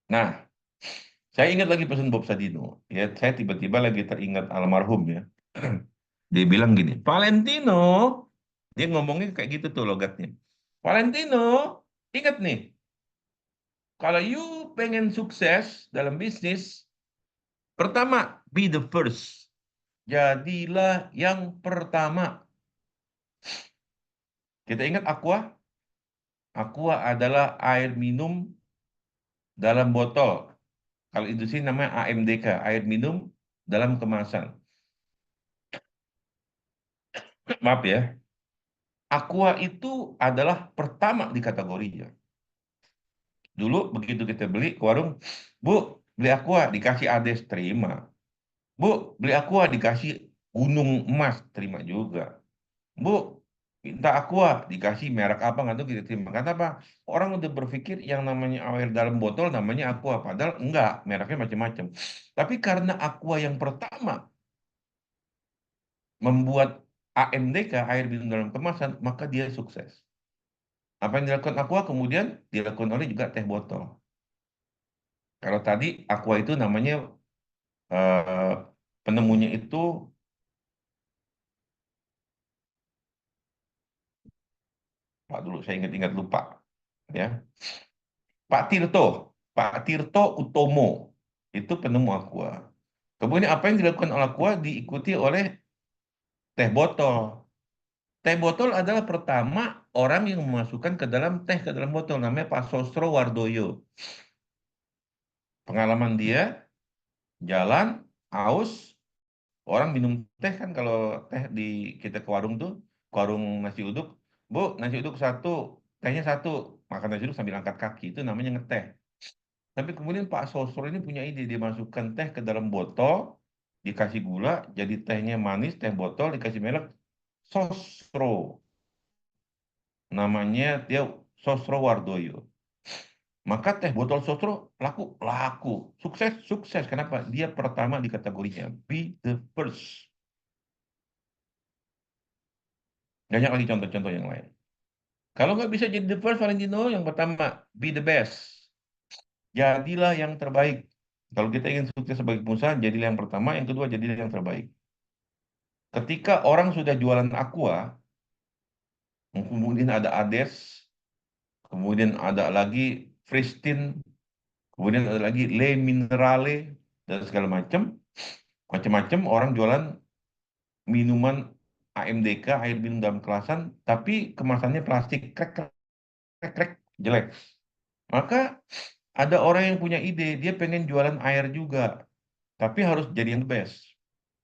[SPEAKER 1] Nah, saya ingat lagi pesan Bob Sadino. Ya, saya tiba-tiba lagi teringat almarhum ya. Dia bilang gini, Valentino, dia ngomongnya kayak gitu tuh logatnya. Valentino, ingat nih, kalau you pengen sukses dalam bisnis, pertama, be the first. Jadilah yang pertama. Kita ingat Aqua? Aqua adalah air minum dalam botol. Kalau industri namanya AMDK, air minum dalam kemasan. Maaf ya, Aqua itu adalah pertama di kategorinya. Dulu begitu kita beli ke warung, Bu, beli Aqua, dikasih Ades, terima. Bu, beli Aqua, dikasih gunung emas, terima juga. Bu, minta Aqua, dikasih merek apa nggak tahu kita terima. Kata apa? Orang udah berpikir yang namanya air dalam botol namanya Aqua, padahal enggak, mereknya macam-macam. Tapi karena Aqua yang pertama membuat AMDK, air minum dalam kemasan, maka dia sukses. Apa yang dilakukan Aqua kemudian dilakukan oleh juga teh botol. Kalau tadi Aqua itu namanya eh, penemunya itu, Pak dulu saya ingat-ingat lupa ya. Pak Tirto, Pak Tirto Utomo itu penemu Aqua. Kemudian apa yang dilakukan oleh Aqua diikuti oleh teh botol. Teh botol adalah pertama orang yang memasukkan ke dalam teh ke dalam botol namanya Pak Sosro Wardoyo. Pengalaman dia jalan aus, orang minum teh kan kalau teh di kita ke warung tuh, ke warung nasi uduk, Bu, nasi uduk satu, tehnya satu, makan nasi uduk sambil angkat kaki, itu namanya ngeteh. Tapi kemudian Pak Sosro ini punya ide, dia masukkan teh ke dalam botol, dikasih gula, jadi tehnya manis, teh botol, dikasih merek Sosro. Namanya dia Sosro Wardoyo. Maka teh botol Sosro laku, laku. Sukses, sukses. Kenapa? Dia pertama di kategorinya. Be the first. Banyak lagi contoh-contoh yang lain. Kalau nggak bisa jadi the first, Valentino, yang pertama, be the best. Jadilah yang terbaik. Kalau kita ingin sukses sebagai pengusaha, jadilah yang pertama. Yang kedua, jadilah yang terbaik. Ketika orang sudah jualan Aqua, kemudian ada Ades, kemudian ada lagi Pristine, kemudian ada lagi Le Minerale, dan segala macam, macam-macam orang jualan minuman AMDK, air minum dalam kemasan, tapi kemasannya plastik, krek, krek, krek, krek, jelek. Maka ada orang yang punya ide, dia pengen jualan air juga, tapi harus jadi yang the best.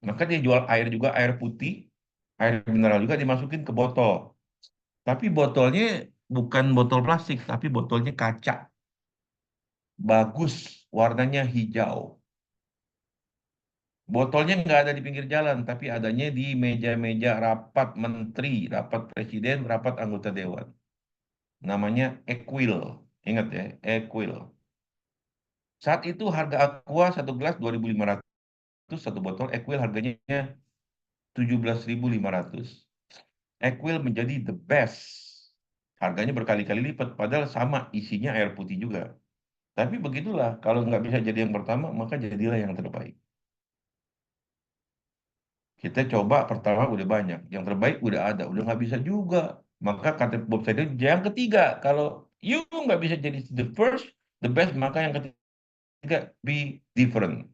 [SPEAKER 1] Maka dia jual air juga, air putih, air mineral juga dimasukin ke botol. Tapi botolnya bukan botol plastik, tapi botolnya kaca. Bagus, warnanya hijau. Botolnya nggak ada di pinggir jalan, tapi adanya di meja-meja rapat menteri, rapat presiden, rapat anggota dewan. Namanya Equil. Ingat ya, Equil. Saat itu harga Aqua satu gelas 2.500, satu botol Equil harganya 17.500. Equil menjadi the best. Harganya berkali-kali lipat, padahal sama isinya air putih juga. Tapi begitulah, kalau nggak bisa jadi yang pertama, maka jadilah yang terbaik. Kita coba pertama udah banyak, yang terbaik udah ada, udah nggak bisa juga. Maka kata Bob Sadino, yang ketiga, kalau you nggak bisa jadi the first, the best, maka yang ketiga, be different.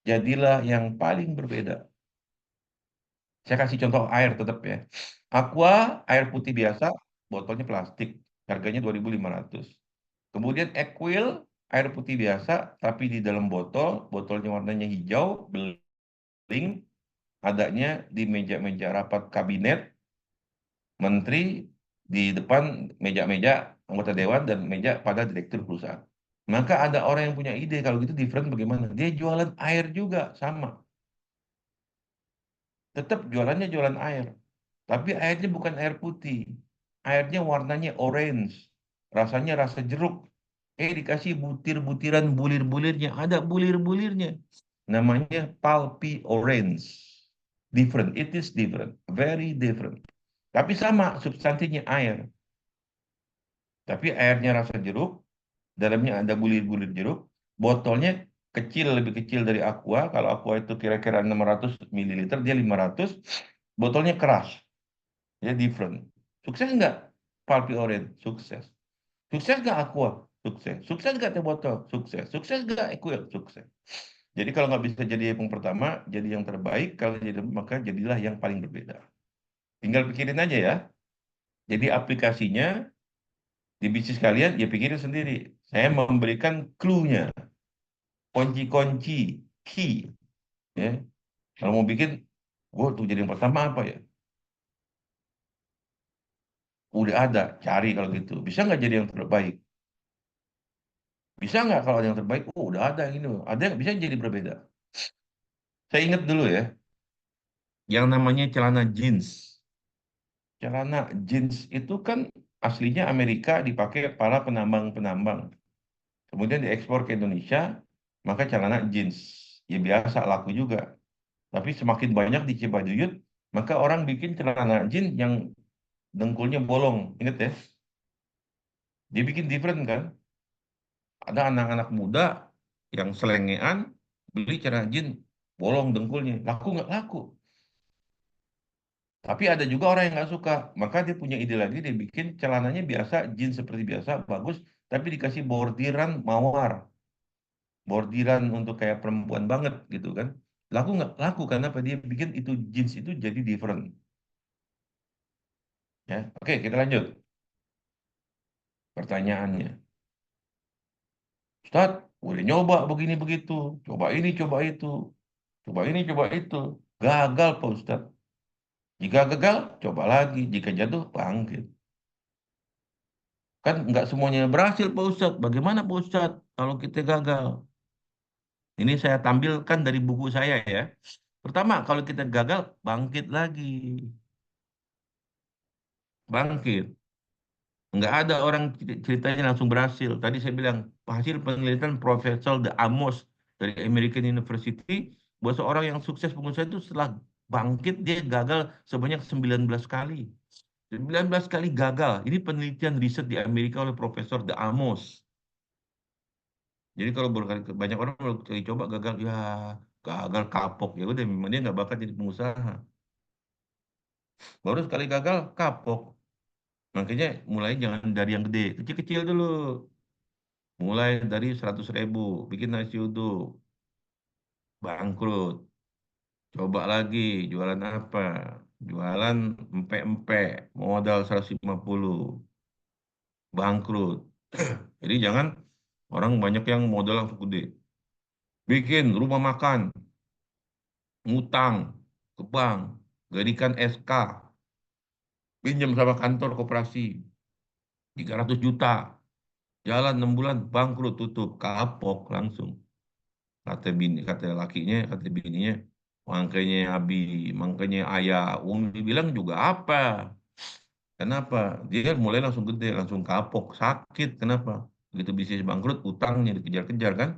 [SPEAKER 1] Jadilah yang paling berbeda. Saya kasih contoh air tetap ya. Aqua, air putih biasa, botolnya plastik. Harganya 2.500. Kemudian Equil, air putih biasa, tapi di dalam botol, botolnya warnanya hijau, beling, adanya di meja-meja rapat kabinet, menteri, di depan meja-meja anggota dewan dan meja pada direktur perusahaan. Maka ada orang yang punya ide, kalau gitu different bagaimana? Dia jualan air juga, sama. Tetap jualannya jualan air. Tapi airnya bukan air putih. Airnya warnanya orange. Rasanya rasa jeruk. Dikasih butir-butiran bulir-bulirnya. Ada bulir-bulirnya. Namanya pulpy orange. Different. It is different. Very different. Tapi sama substansinya air. Tapi airnya rasa jeruk. Dalamnya ada bulir-bulir jeruk. Botolnya kecil, lebih kecil dari Aqua. Kalau Aqua itu kira-kira 600 mililiter, dia 500. Botolnya keras. Ya different. Sukses nggak Pulpy Orange? Sukses. Sukses nggak Aqua? Sukses. Sukses nggak teh botol? Sukses. Sukses nggak Equil? Sukses. Jadi kalau nggak bisa jadi yang pertama, jadi yang terbaik. Kalau jadi maka jadilah yang paling berbeda. Tinggal pikirin aja ya. Jadi aplikasinya di bisnis kalian, ya pikirin sendiri. Saya memberikan clue-nya, kunci-kunci, key. Ya. Kalau mau bikin, gue tuh jadi yang pertama apa ya? Udah ada, cari kalau gitu. Bisa nggak jadi yang terbaik? Bisa nggak kalau ada yang terbaik? Oh, udah ada yang ini. Ada yang bisa jadi berbeda. Saya ingat dulu ya, yang namanya celana jeans. Celana jeans itu kan aslinya Amerika dipakai para penambang-penambang. Kemudian diekspor ke Indonesia, maka celana jeans. Ya biasa, laku juga. Tapi semakin banyak di Cibaduyut, maka orang bikin celana jeans yang dengkulnya bolong. Ingat ya? Dia bikin different kan? Ada anak-anak muda yang selengean, beli celana jeans, bolong dengkulnya. Laku nggak laku? Tapi ada juga orang yang nggak suka. Maka dia punya ide lagi, dia bikin celananya biasa, jeans seperti biasa, bagus, tapi dikasih bordiran mawar. Bordiran untuk kayak perempuan banget gitu kan. Laku nggak? Laku karena apa? Dia bikin itu jeans itu jadi different. Ya, oke kita lanjut. Pertanyaannya, Ustadz, udah nyoba begini begitu, coba ini, coba itu, coba ini, coba itu, gagal Pak Ustadz. Jika gagal, coba lagi. Jika jatuh, bangkit. Kan nggak semuanya berhasil Pak Ustadz. Bagaimana Pak Ustadz kalau kita gagal? Ini saya tampilkan dari buku saya ya. Pertama, kalau kita gagal, bangkit lagi. Bangkit. Nggak ada orang ceritanya langsung berhasil. Tadi saya bilang, hasil penelitian Profesor De Amos dari American University, bahwa seorang yang sukses pengusaha itu setelah bangkit, dia gagal sebanyak 19 kali. 19 kali gagal. Ini penelitian riset di Amerika oleh Profesor De Amos. Jadi kalau banyak orang kalau kali coba gagal, ya gagal kapok. Ya udah, memang dia nggak bakal jadi pengusaha. Baru sekali gagal, kapok. Makanya mulai jangan dari yang gede, kecil-kecil dulu. Mulai dari 100.000, bikin nasi uduk, bangkrut. Coba lagi, jualan apa? Jualan empek-empek, modal 150, bangkrut. Jadi jangan orang banyak yang modal langsung gede. Bikin rumah makan, ngutang ke bank, jadikan SK, pinjam sama kantor koperasi, 300 juta, jalan 6 bulan, bangkrut, tutup, kapok langsung. Kata bini, kata lakinya, kata bininya, makanya abi, makanya ayah, Wong dibilang juga apa? Kenapa? Dia mulai langsung gede, langsung kapok, sakit. Kenapa? Begitu bisnis bangkrut, utangnya dikejar-kejar kan?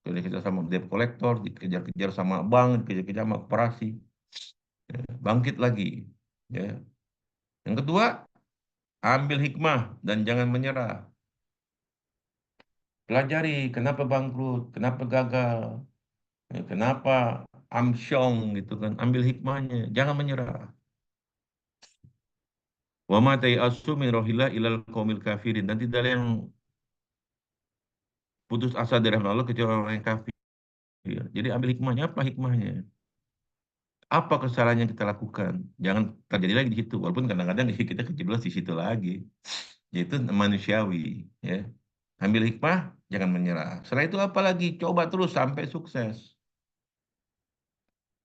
[SPEAKER 1] Dikejar sama debt collector, dikejar-kejar sama bank, dikejar-kejar sama koperasi. Ya, bangkit lagi. Ya. Yang kedua, ambil hikmah dan jangan menyerah. Pelajari kenapa bangkrut, kenapa gagal, ya, kenapa amsyong gitu kan. Ambil hikmahnya, jangan menyerah. Wa ma asu min rohillah ilal qaumil kafirin. Dan tidak ada yang putus asa dari rahmat Allah kecuali orang yang kafir. Ya. Jadi ambil hikmahnya, apa hikmahnya? Apa kesalahan yang kita lakukan? Jangan terjadi lagi di situ. Walaupun kadang-kadang kita kejeblos di situ lagi. Yaitu manusiawi. Ya. Ambil hikmah, jangan menyerah. Setelah itu apa lagi? Coba terus sampai sukses.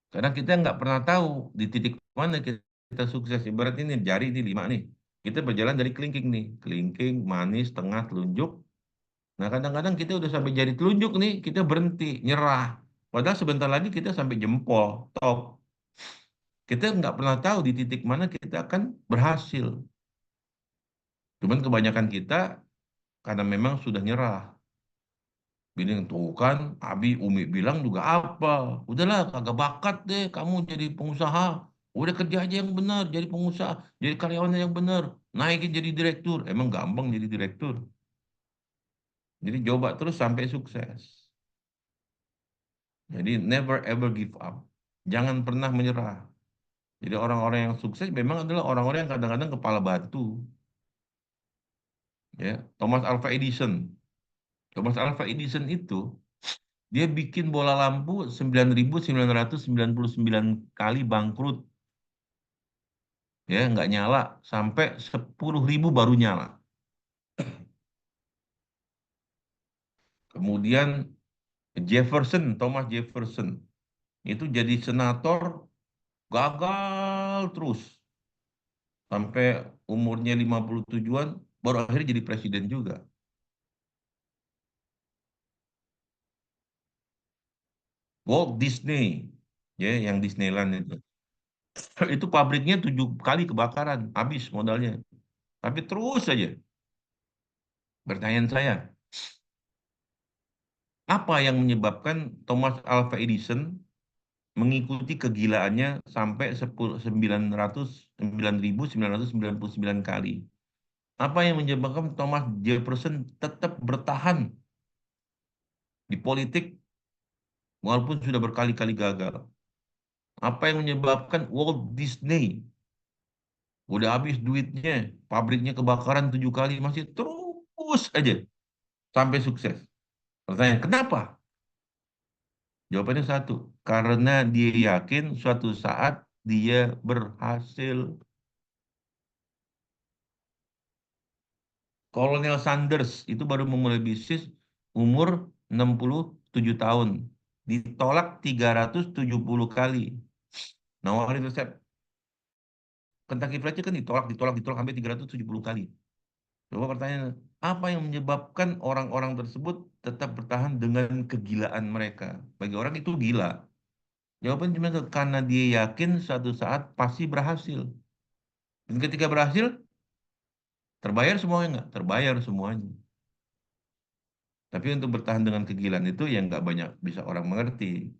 [SPEAKER 1] Karena kita nggak pernah tahu di titik mana kita sukses. Ibarat ini jari di 5 nih. Kita berjalan dari kelingking nih. Kelingking, manis, tengah, telunjuk. Nah kadang-kadang kita udah sampai jari telunjuk nih, kita berhenti, nyerah. Padahal sebentar lagi kita sampai jempol, top. Kita nggak pernah tahu di titik mana kita akan berhasil. Cuman kebanyakan kita karena memang sudah nyerah. Bilang tuh kan, Umi bilang juga apa? Udahlah, kagak bakat deh kamu jadi pengusaha. Udah kerja aja yang benar, jadi pengusaha, jadi karyawan yang benar, naikin jadi direktur. Emang gampang jadi direktur. Jadi coba terus sampai sukses. Jadi never ever give up. Jangan pernah menyerah. Jadi orang-orang yang sukses memang adalah orang-orang yang kadang-kadang kepala batu. Ya, Thomas Alva Edison. Thomas Alva Edison itu dia bikin bola lampu 9.999 kali bangkrut, ya nggak nyala sampai 10.000 baru nyala. Kemudian Jefferson, Thomas Jefferson itu jadi senator gagal terus sampai umurnya 57-an baru akhirnya jadi presiden juga. Walt Disney, ya yang Disneyland itu. Itu pabriknya 7 kali kebakaran, habis modalnya. Tapi terus saja. Pertanyaan saya, apa yang menyebabkan Thomas Alva Edison mengikuti kegilaannya sampai 9.999 kali? Apa yang menyebabkan Thomas Jefferson tetap bertahan di politik walaupun sudah berkali-kali gagal? Apa yang menyebabkan Walt Disney udah habis duitnya, pabriknya kebakaran 7 kali masih terus aja sampai sukses? Pertanyaan, kenapa? Jawabannya satu, karena dia yakin suatu saat dia berhasil. Kolonel Sanders itu baru memulai bisnis umur 67 tahun. Ditolak 370 kali. Nawarin resep Kentucky Fried Chicken ditolak, ditolak, ditolak sampai 370 kali. Coba pertanyaan, apa yang menyebabkan orang-orang tersebut tetap bertahan dengan kegilaan mereka? Bagi orang itu gila. Jawaban cuma karena dia yakin suatu saat pasti berhasil. Dan ketika berhasil, terbayar semuanya nggak? Terbayar semuanya. Tapi untuk bertahan dengan kegilaan itu yang nggak banyak bisa orang mengerti.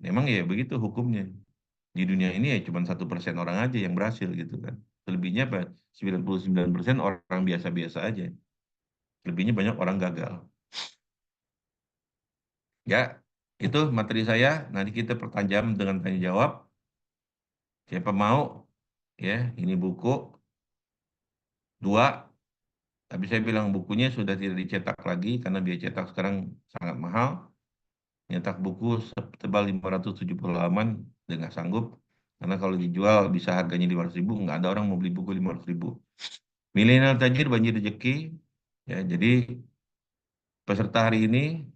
[SPEAKER 1] Memang ya begitu hukumnya. Di dunia ini ya cuma 1% orang aja yang berhasil gitu kan. Selebihnya apa? 99% orang biasa-biasa aja. Lebihnya banyak orang gagal. Ya, itu materi saya. Nanti kita pertajam dengan tanya jawab. Siapa mau? Ya, ini buku dua. Tapi saya bilang bukunya sudah tidak dicetak lagi karena biaya cetak sekarang sangat mahal. Nyetak buku setebal 570 halaman, dia nggak sanggup. Karena kalau dijual bisa harganya 500.000, nggak ada orang mau beli buku 500.000. Milenial Tajir Banjir Rezeki. Ya, jadi peserta hari ini,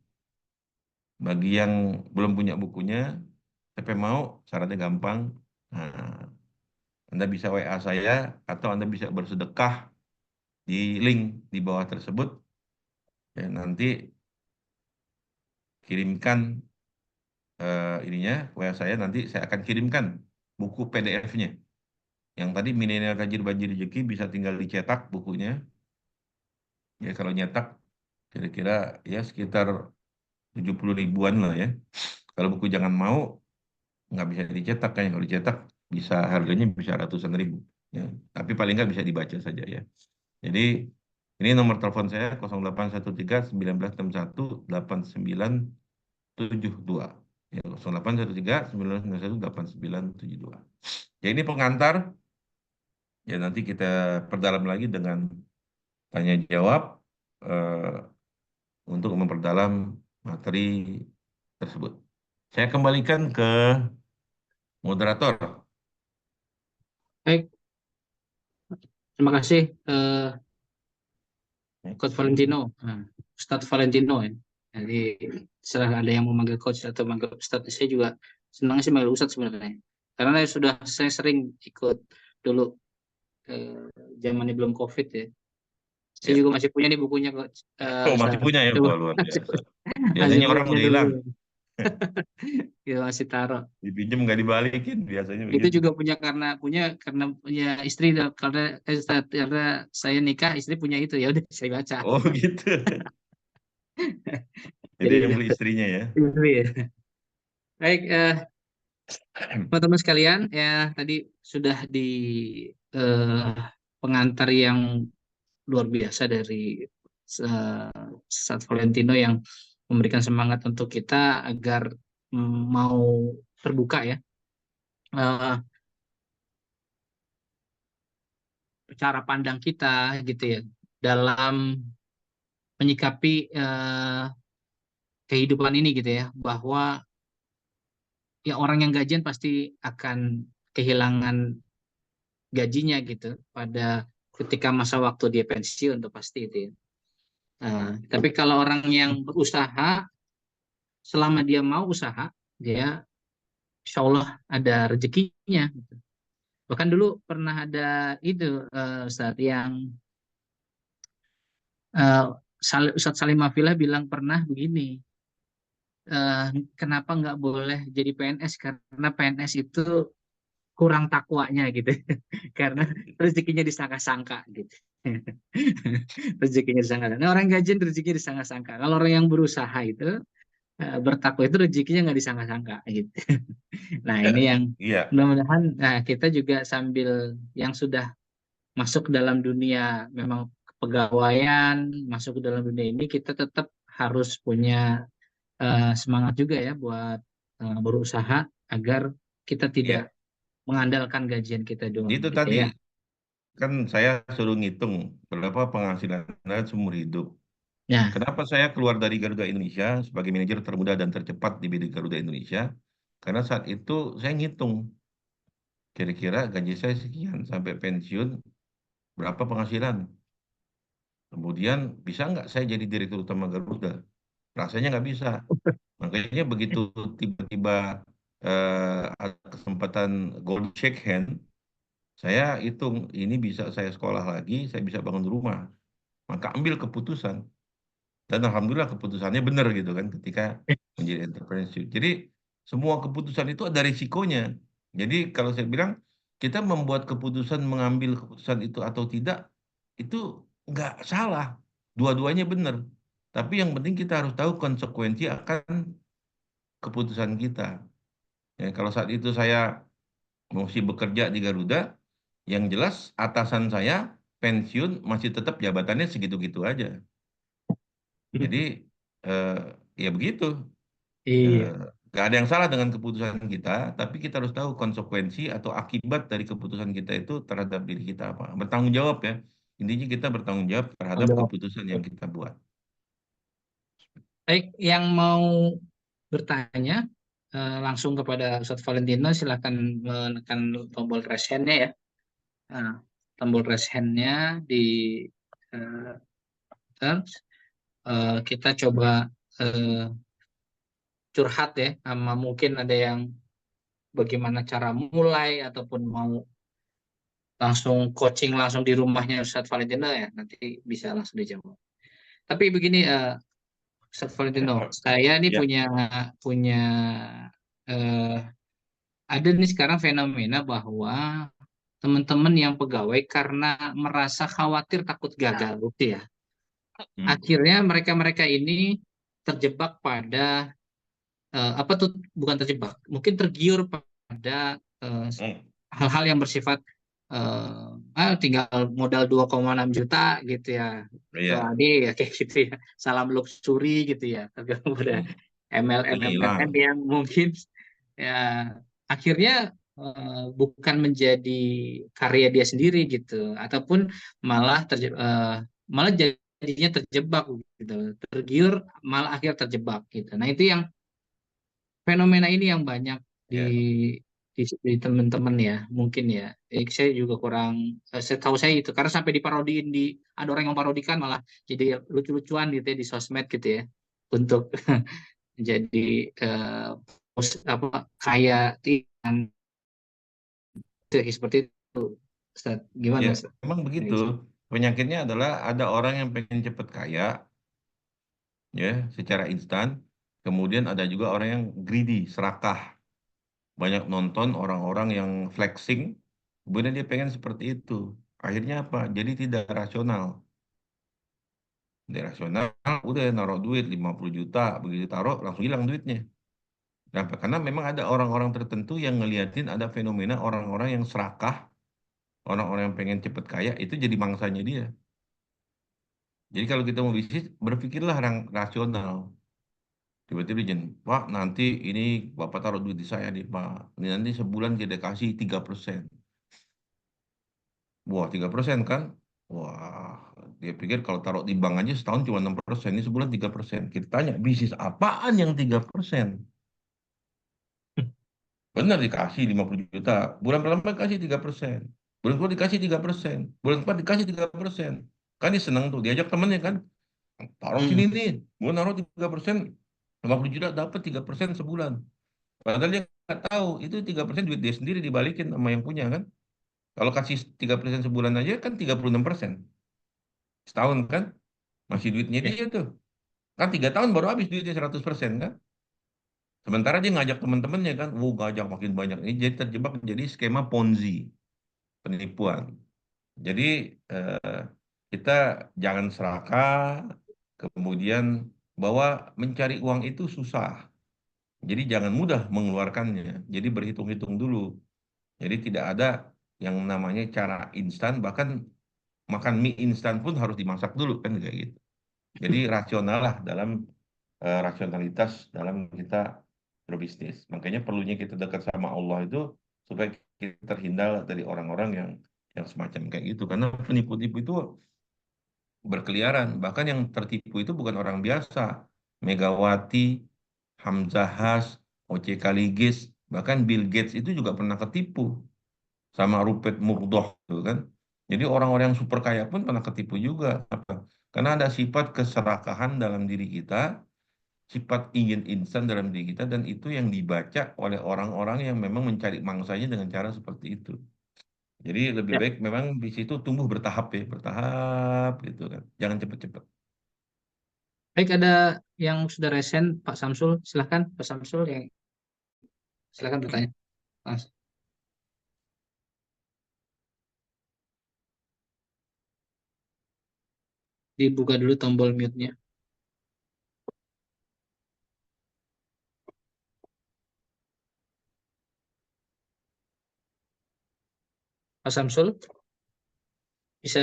[SPEAKER 1] bagi yang belum punya bukunya, tapi mau, syaratnya gampang. Nah, Anda bisa WA saya, atau Anda bisa bersedekah di link di bawah tersebut. Ya, nanti kirimkan ininya, WA saya, nanti saya akan kirimkan buku PDF-nya. Yang tadi Milenial Tajir Banjir Rezeki bisa tinggal dicetak bukunya. Ya kalau nyetak kira-kira ya sekitar 70 ribuan lah ya. Kalau buku Jangan Mau nggak bisa dicetak kan. Kalau dicetak bisa harganya bisa ratusan ribu. Ya. Tapi paling nggak bisa dibaca saja ya. Jadi ini nomor telepon saya 0813 1961 8972. Ya, 0813 1961 8972. Ya ini pengantar. Ya nanti kita perdalam lagi dengan tanya jawab eh, untuk memperdalam materi tersebut. Saya kembalikan ke moderator.
[SPEAKER 2] Baik, terima kasih Coach Valentino. Nah, Ustadz Valentino ya. Jadi setelah ada yang mau manggil coach atau manggil Ustadz, saya juga senang sih manggil Ustadz sebenarnya. Karena saya sering ikut dulu eh, zamannya belum COVID ya. Saya
[SPEAKER 1] Ya.
[SPEAKER 2] juga masih punya nih bukunya coach.
[SPEAKER 1] Oh, masih
[SPEAKER 2] Ustadz.
[SPEAKER 1] punya ya,
[SPEAKER 2] Coba
[SPEAKER 1] wah luar biasa.
[SPEAKER 2] masih
[SPEAKER 1] Biasanya orang
[SPEAKER 2] punya
[SPEAKER 1] udah
[SPEAKER 2] dulu.
[SPEAKER 1] hilang,
[SPEAKER 2] Kita masih taruh.
[SPEAKER 1] dipinjam nggak dibalikin, biasanya
[SPEAKER 2] Itu
[SPEAKER 1] begitu.
[SPEAKER 2] juga punya punya istri, karena karena saya nikah, istri punya itu, ya udah saya baca.
[SPEAKER 1] Oh gitu. Jadi
[SPEAKER 2] Jadi
[SPEAKER 1] yang beli istrinya ya.
[SPEAKER 2] istri ya. Baik, teman-teman sekalian, ya tadi sudah di eh, pengantar yang luar biasa dari eh, Ustadz Valentino yang memberikan semangat untuk kita agar mau terbuka ya, eh, cara pandang kita gitu ya dalam menyikapi kehidupan ini gitu ya, bahwa ya orang yang gajian pasti akan kehilangan gajinya gitu pada ketika masa waktu dia pensiun, untuk pasti itu ya. Tapi kalau orang yang berusaha, selama dia mau usaha, dia insya Allah ada rezekinya gitu. Bahkan dulu pernah ada itu Ustadz yang eh, Ustadz Salim Afillah bilang pernah begini, eh, kenapa nggak boleh jadi PNS, karena PNS itu kurang takwanya gitu. Karena rezekinya disangka-sangka gitu. Rezekinya disangka. Nah, orang gajian rezekinya disangka-sangka. Kalau orang yang berusaha itu bertakwa itu rezekinya nggak disangka-sangka gitu. Nah,
[SPEAKER 1] Ya,
[SPEAKER 2] ini yang
[SPEAKER 1] iya,
[SPEAKER 2] mudah-mudahan kita juga sambil yang sudah masuk ke dalam dunia memang kepegawaian, masuk ke dalam dunia ini, kita tetap harus punya semangat juga ya buat berusaha agar kita tidak
[SPEAKER 1] iya.
[SPEAKER 2] mengandalkan gajian kita doang
[SPEAKER 1] Itu
[SPEAKER 2] gitu
[SPEAKER 1] tadi
[SPEAKER 2] ya.
[SPEAKER 1] kan saya suruh ngitung berapa penghasilan Anda seumur hidup.
[SPEAKER 2] Nah,
[SPEAKER 1] Kenapa saya keluar dari Garuda Indonesia sebagai manajer termuda dan tercepat di bidang Garuda Indonesia? Karena saat itu saya ngitung kira-kira gaji saya sekian sampai pensiun berapa penghasilan. Kemudian bisa nggak saya jadi direktur utama Garuda? Rasanya nggak bisa. Makanya begitu tiba-tiba ada kesempatan gold shake hand, saya hitung ini bisa saya sekolah lagi, saya bisa bangun rumah. Maka ambil keputusan. Dan alhamdulillah keputusannya benar gitu kan ketika menjadi entrepreneurship. Jadi semua keputusan itu ada risikonya. Jadi kalau saya bilang kita membuat keputusan mengambil keputusan itu atau tidak itu nggak salah. Dua-duanya benar. Tapi yang penting kita harus tahu konsekuensi akan keputusan kita. Ya, kalau saat itu saya masih bekerja di Garuda, yang jelas atasan saya pensiun masih tetap jabatannya segitu-gitu aja. Jadi eh, ya begitu. Eh,
[SPEAKER 2] iya,
[SPEAKER 1] Gak ada yang salah dengan keputusan kita, tapi kita harus tahu konsekuensi atau akibat dari keputusan kita itu terhadap diri kita apa. Bertanggung jawab ya. Intinya kita bertanggung jawab terhadap
[SPEAKER 2] tanggung jawab.
[SPEAKER 1] keputusan yang kita buat.
[SPEAKER 2] Baik, yang mau bertanya langsung kepada Ustadz Valentino, silakan menekan tombol raise hand-nya ya. Nah, tombol raise hand-nya di eh, terms. Kita coba eh, curhat ya, sama mungkin ada yang bagaimana cara mulai ataupun mau langsung coaching langsung di rumahnya Ustadz Valentino ya, nanti bisa langsung dijawab. Tapi begini, Ustadz Valentino, saya ini
[SPEAKER 1] Ya,
[SPEAKER 2] punya eh, ada nih sekarang fenomena bahwa teman-teman yang pegawai karena merasa khawatir takut gagal gitu ya.
[SPEAKER 1] hmm,
[SPEAKER 2] Akhirnya mereka-mereka ini terjebak pada apa tuh, bukan terjebak, mungkin tergiur pada
[SPEAKER 1] hmm,
[SPEAKER 2] hal-hal yang bersifat tinggal modal 2,6 juta gitu ya. Wah,
[SPEAKER 1] iya,
[SPEAKER 2] ini ya kayak gitu ya. Salam luxury gitu ya. Tergantung pada
[SPEAKER 1] hmm,
[SPEAKER 2] MLM
[SPEAKER 1] waktunya hilang.
[SPEAKER 2] MLM yang mungkin ya akhirnya bukan menjadi karya dia sendiri gitu, ataupun malah malah jadinya terjebak gitu, tergiur malah akhir terjebak gitu. Nah, itu yang fenomena ini yang banyak di
[SPEAKER 1] Ya,
[SPEAKER 2] di teman-teman ya, mungkin ya. Saya juga kurang, saya tahu saya itu karena sampai diparodiin ada orang yang parodikan malah jadi lucu-lucuan gitu ya di sosmed gitu ya untuk jadi apa kayak seperti itu. Ustaz, gimana
[SPEAKER 1] Ya,
[SPEAKER 2] Ustaz?
[SPEAKER 1] emang begitu. Penyakitnya adalah ada orang yang pengen cepet kaya, ya, secara instan. Kemudian ada juga orang yang greedy, serakah. Banyak nonton orang-orang yang flexing, kemudian dia pengen seperti itu. Akhirnya apa? Jadi tidak rasional. Tidak rasional, udah naruh duit 50 juta, begitu taruh langsung hilang duitnya. Kenapa? Karena memang ada orang-orang tertentu yang ngeliatin ada fenomena orang-orang yang serakah, orang-orang yang pengen cepet kaya, itu jadi mangsanya dia. Jadi kalau kita mau bisnis, berpikirlah rasional. Tiba-tiba izin, Pak, nanti ini Bapak taruh duit di saya nih, Pak. Ini nanti sebulan kita kasih 3%. Wah, 3% kan? Wah, dia pikir kalau taruh di bank aja setahun cuma 6%, ini sebulan 3%. Kita tanya, bisnis apaan yang 3%? Benar dikasih 50 juta. Bulan pertama dikasih 3%. Bulan kedua dikasih 3%. Bulan keempat dikasih 3%. Kan dia senang tuh, diajak temennya kan. Taruh sini
[SPEAKER 2] Hmm.
[SPEAKER 1] nih, gue naruh 3%, 50 juta dapat 3% sebulan. Padahal dia nggak tahu, itu 3% duit dia sendiri dibalikin sama yang punya kan. Kalau kasih 3% sebulan aja kan 36%. Setahun kan, masih duitnya
[SPEAKER 2] Ya.
[SPEAKER 1] dia tuh. Kan 3 tahun baru habis duitnya 100% kan. Sementara dia ngajak teman-temannya kan, ngajak makin banyak. Ini jadi terjebak jadi skema Ponzi, penipuan. Jadi eh, kita jangan serakah, kemudian bahwa mencari uang itu susah. Jadi jangan mudah mengeluarkannya. Jadi berhitung-hitung dulu. Jadi tidak ada yang namanya cara instan, bahkan makan mie instan pun harus dimasak dulu kan kayak gitu. Jadi rasional lah dalam rasionalitas dalam kita berbisnis. Makanya perlunya kita dekat sama Allah itu supaya kita terhindar dari orang-orang yang semacam kayak gitu. Karena penipu-tipu itu berkeliaran. Bahkan yang tertipu itu bukan orang biasa. Megawati, Hamzah Has, O.C. Kaligis, bahkan Bill Gates itu juga pernah ketipu sama Rupert Murdoch gitu kan. Jadi orang-orang yang super kaya pun pernah ketipu juga. Apa? Karena ada sifat keserakahan dalam diri kita, sifat ingin instan dalam diri kita, dan itu yang dibaca oleh orang-orang yang memang mencari mangsanya dengan cara seperti itu. Jadi lebih
[SPEAKER 2] Ya.
[SPEAKER 1] baik memang di situ tumbuh bertahap ya, bertahap gitu kan. Jangan cepet-cepet.
[SPEAKER 2] Baik, ada yang sudah resen, Pak Samsul, silahkan Pak Samsul yang silahkan bertanya. Mas, dibuka dulu tombol mute-nya. Pak Samsul bisa,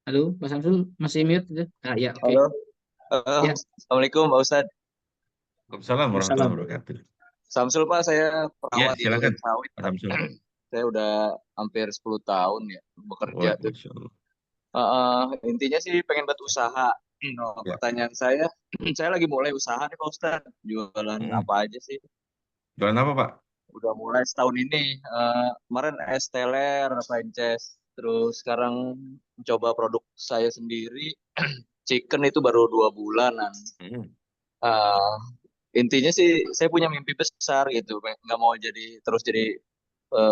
[SPEAKER 2] halo Pak Samsul masih mute gitu? Ah, ya, oke.
[SPEAKER 3] Halo,
[SPEAKER 2] Ya,
[SPEAKER 3] Assalamualaikum Pak Ustadz.
[SPEAKER 1] Waalaikumsalam warahmatullahi
[SPEAKER 2] Wassalam.
[SPEAKER 1] wabarakatuh.
[SPEAKER 3] Samsul Pak, saya
[SPEAKER 1] Ya,
[SPEAKER 3] perawat di
[SPEAKER 1] silakan
[SPEAKER 3] duren sawit
[SPEAKER 1] Pak
[SPEAKER 3] Pak.
[SPEAKER 1] Samsul.
[SPEAKER 3] Saya udah hampir 10 tahun ya bekerja
[SPEAKER 1] Wah,
[SPEAKER 3] tuh.
[SPEAKER 1] Masya Allah.
[SPEAKER 3] Intinya sih pengen buat usaha. No,
[SPEAKER 1] Ya.
[SPEAKER 3] pertanyaan saya lagi mulai usaha nih Pak Ustadz. Jualan
[SPEAKER 1] Mm.
[SPEAKER 3] apa aja sih?
[SPEAKER 1] Jualan apa Pak?
[SPEAKER 3] Udah mulai setahun ini. Kemarin es teler, franchise. Terus sekarang coba produk saya sendiri. Chicken itu baru 2 bulanan.
[SPEAKER 1] Mm.
[SPEAKER 3] Eh, Intinya sih saya punya mimpi besar gitu, nggak mau terus jadi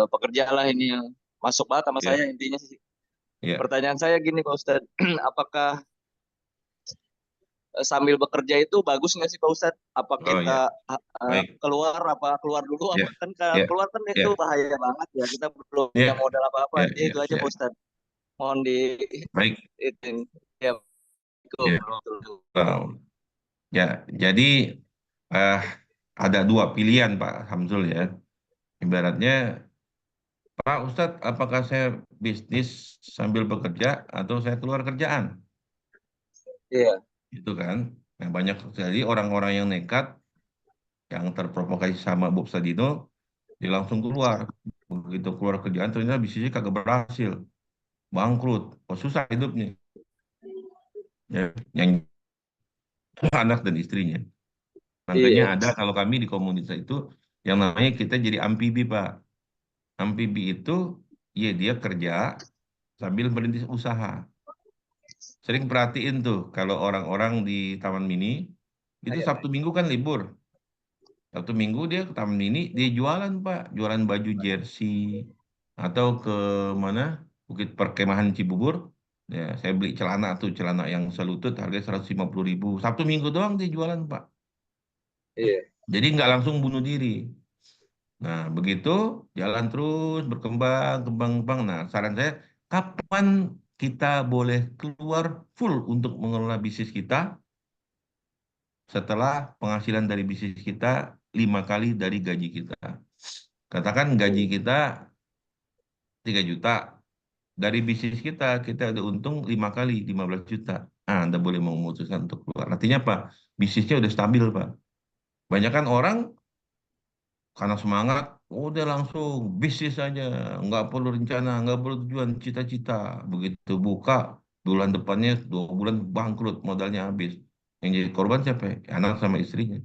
[SPEAKER 3] pekerja lah ini yang masuk banget sama saya.
[SPEAKER 1] Ya,
[SPEAKER 3] Intinya sih
[SPEAKER 1] ya.
[SPEAKER 3] pertanyaan saya gini Pak Ustadz, apakah sambil bekerja itu bagus nggak sih Pak Ustadz? Apa
[SPEAKER 1] Oh
[SPEAKER 3] kita
[SPEAKER 1] ya, baik.
[SPEAKER 3] keluar dulu, apa
[SPEAKER 1] Ya,
[SPEAKER 3] kan
[SPEAKER 1] ya,
[SPEAKER 3] keluar kan itu
[SPEAKER 1] ya,
[SPEAKER 3] bahaya banget ya, kita belum punya
[SPEAKER 1] ya,
[SPEAKER 3] modal apa-apa.
[SPEAKER 1] ya,
[SPEAKER 3] Itu
[SPEAKER 1] ya,
[SPEAKER 3] aja Pak
[SPEAKER 1] ya.
[SPEAKER 3] Ustadz, mohon di
[SPEAKER 1] Baik.
[SPEAKER 3] itu ya.
[SPEAKER 1] Ya. Tahu. Ya, jadi eh, ada dua pilihan Pak Hamzul ya. Ibaratnya, Pak Ustadz, apakah saya bisnis sambil bekerja atau saya keluar kerjaan?
[SPEAKER 3] Iya,
[SPEAKER 1] Itu kan. Nah, banyak sekali orang-orang yang nekat, yang terprovokasi sama Bob Sadino, dia langsung keluar. Begitu keluar kerjaan, ternyata bisnisnya kagak berhasil. bangkrut, oh, susah hidupnya. Ya, yang anak dan istrinya. Makanya
[SPEAKER 3] Iya.
[SPEAKER 1] ada kalau kami di komunitas itu yang namanya kita jadi amfibi, Pak. Amfibi itu ya dia kerja sambil merintis usaha. Sering perhatiin tuh kalau orang-orang di Taman Mini itu Sabtu Minggu kan libur. Sabtu Minggu dia ke Taman Mini, dia jualan Pak, jualan baju jersey atau ke mana Bukit Perkemahan Cibubur. Ya, saya beli celana tuh, celana yang selutut harga 150.000. Sabtu Minggu doang dia jualan Pak.
[SPEAKER 3] Iya.
[SPEAKER 1] Jadi nggak langsung bunuh diri. Nah, begitu jalan terus berkembang, kembang. Nah, saran saya, kapan kita boleh keluar full untuk mengelola bisnis kita setelah penghasilan dari bisnis kita 5 kali dari gaji kita. Katakan gaji kita 3 juta. Dari bisnis kita, kita ada untung 5 kali, 15 juta. Ah, Anda boleh memutuskan untuk keluar. Artinya apa? Bisnisnya udah stabil, Pak. Banyak kan orang karena semangat, udah langsung bisnis aja, nggak perlu rencana, nggak perlu tujuan, cita-cita. Begitu buka, bulan depannya 2 bulan bangkrut, modalnya habis. Yang jadi korban siapa? Ya, anak sama istrinya.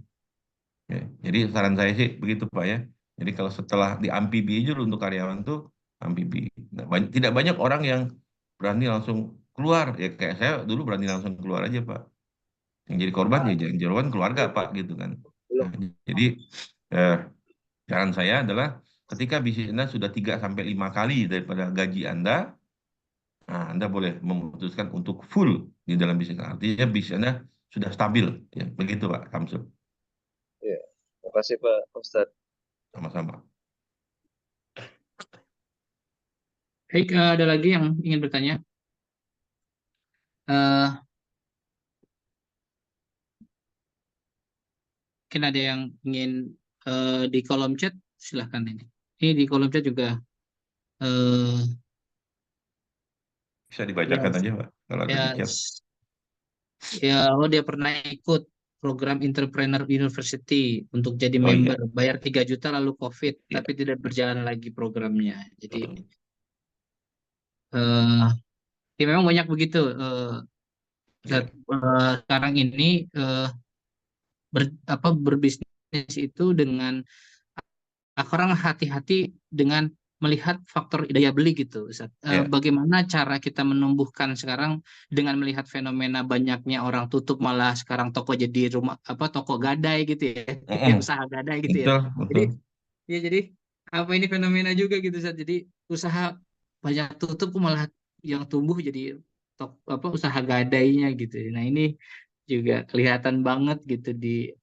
[SPEAKER 1] Ya, jadi saran saya sih begitu Pak ya. Jadi kalau setelah di amfibi aja dulu untuk karyawan tuh amfibi. Nah, tidak banyak orang yang berani langsung keluar. Ya kayak saya dulu berani langsung keluar aja Pak. Yang jadi korban ya jangan jalan keluarga Pak gitu kan. Nah,
[SPEAKER 3] Belum.
[SPEAKER 1] jadi eh, saran saya adalah ketika bisnis Anda sudah 3 sampai 5 kali daripada gaji Anda, nah, Anda boleh memutuskan untuk full di dalam bisnis. Artinya bisnis Anda sudah stabil. Ya, begitu Pak Kamsul.
[SPEAKER 3] Iya. Makasih Pak Ustadz.
[SPEAKER 1] Sama-sama.
[SPEAKER 2] Baik, ada lagi yang ingin bertanya? Eh, Mungkin ada yang ingin di kolom chat, silahkan ini. Ini di kolom chat juga eh,
[SPEAKER 1] Bisa
[SPEAKER 2] ya,
[SPEAKER 1] dibacakan aja Pak, kalau ada di
[SPEAKER 2] ya,
[SPEAKER 1] chat.
[SPEAKER 2] ya, oh dia pernah ikut program Entrepreneur University untuk jadi
[SPEAKER 1] Oh
[SPEAKER 2] member,
[SPEAKER 1] iya,
[SPEAKER 2] bayar 3 juta lalu COVID,
[SPEAKER 1] iya.
[SPEAKER 2] tapi tidak berjalan lagi programnya. Jadi eh, ya memang banyak begitu.
[SPEAKER 1] Iya.
[SPEAKER 2] Sekarang ini berbisnis itu dengan orang hati-hati dengan melihat faktor daya beli gitu, Ustaz.
[SPEAKER 1] Iya.
[SPEAKER 2] Bagaimana cara kita menumbuhkan sekarang dengan melihat fenomena banyaknya orang tutup malah sekarang toko jadi rumah apa toko gadai gitu ya, kayak
[SPEAKER 1] Mm-mm.
[SPEAKER 2] usaha gadai gitu ya.
[SPEAKER 1] Betul,
[SPEAKER 2] Jadi
[SPEAKER 1] betul.
[SPEAKER 2] ya jadi apa ini fenomena juga gitu Ustaz. Jadi usaha banyak tutup kok malah yang tumbuh jadi apa usaha gadainya gitu. Nah, ini juga kelihatan banget gitu di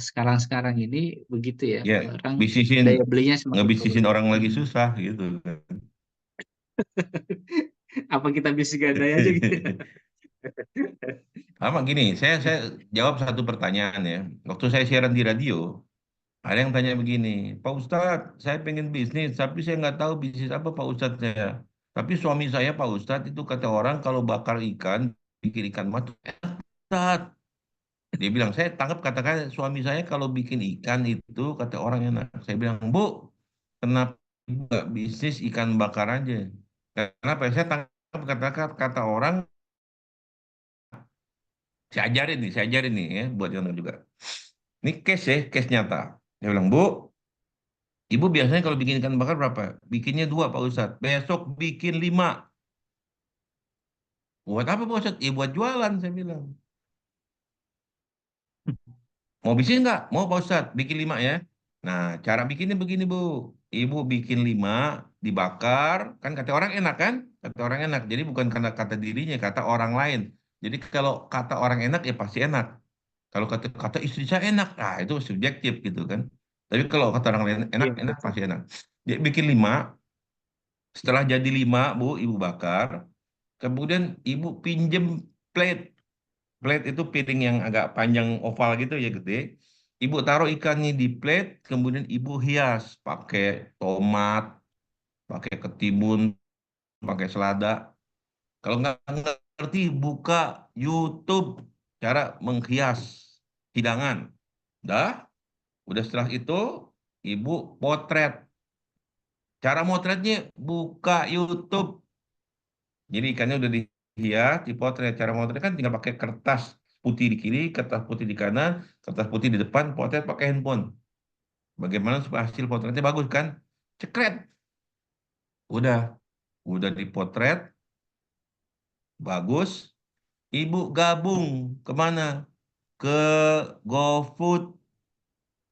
[SPEAKER 2] sekarang-sekarang ini begitu ya,
[SPEAKER 1] Ya,
[SPEAKER 2] orang
[SPEAKER 1] bisnisin,
[SPEAKER 2] daya belinya semakin turun.
[SPEAKER 1] ngebisnisin orang lagi
[SPEAKER 2] Hmm.
[SPEAKER 1] susah gitu kan.
[SPEAKER 2] Apa kita bisnis gadai aja gitu ya?
[SPEAKER 1] Sama gini, saya jawab satu pertanyaan ya. Waktu saya siaran di radio, ada yang tanya begini, Pak Ustadz, saya pengen bisnis, tapi saya nggak tahu bisnis apa Pak Ustadz saya. Tapi suami saya Pak Ustadz itu kata orang kalau bakar ikan, bikin ikan matu, Ustadz. Dia bilang, saya tangkap katakan suami saya kalau bikin ikan itu kata orang enak. Saya bilang, Bu, kenapa ibu nggak bisnis ikan bakar aja? Kenapa? Saya tangkap kata orang, saya ajarin nih ya buat yang juga. Ini case ya, case nyata. Dia bilang, Bu, ibu biasanya kalau bikin ikan bakar berapa? Bikinnya 2 Pak Ustadz. Besok bikin 5. Buat apa Pak Ustadz? Ya buat jualan, saya bilang. Mau bisnis nggak? Mau Pak Ustadz, bikin 5 ya. Nah, cara bikinnya begini Bu. Ibu bikin 5, dibakar. Kan kata orang enak kan? Kata orang enak. Jadi bukan karena kata dirinya, kata orang lain. Jadi kalau kata orang enak ya pasti enak. Kalau kata istri saya enak, itu subjektif gitu kan. Tapi kalau kata orang lain enak,
[SPEAKER 2] Iya,
[SPEAKER 1] enak
[SPEAKER 2] betul.
[SPEAKER 1] pasti enak. Dia bikin 5, setelah jadi 5, Bu, ibu bakar. Kemudian ibu pinjem plate. Plate itu piring yang agak panjang oval gitu ya gede. Ibu taruh ikannya di plate, kemudian ibu hias pakai tomat, pakai ketimun, pakai selada. Kalau nggak ngerti, buka YouTube cara menghias hidangan. Dah, udah setelah itu ibu potret. Cara motretnya buka YouTube. Jadi ikannya udah dihias, dipotret. Cara motretnya kan tinggal pakai kertas putih di kiri, kertas putih di kanan, kertas putih di depan, potret pakai handphone. Bagaimana supaya hasil potretnya bagus kan? Cekret. Udah, udah dipotret, bagus. Ibu gabung kemana? Ke GoFood,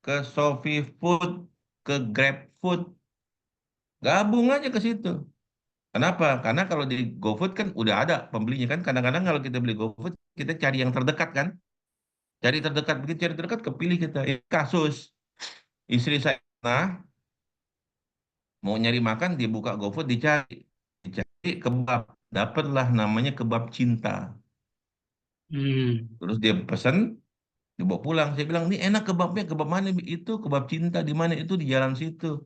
[SPEAKER 1] ke Shopee Food, ke GrabFood. Gabung aja ke situ. Kenapa? Karena kalau di GoFood kan udah ada pembelinya kan. Kadang-kadang kalau kita beli GoFood, kita cari yang terdekat kan. Cari terdekat, begitu cari terdekat kepilih kita. Ini kasus istri saya nah, mau nyari makan, dia buka GoFood, dicari kebab. Dapatlah namanya kebab cinta.
[SPEAKER 2] Hmm.
[SPEAKER 1] Terus dia pesan, dibawa pulang. Saya bilang, ini enak kebabnya, kebab mana itu? Kebab cinta di mana itu? Di jalan situ.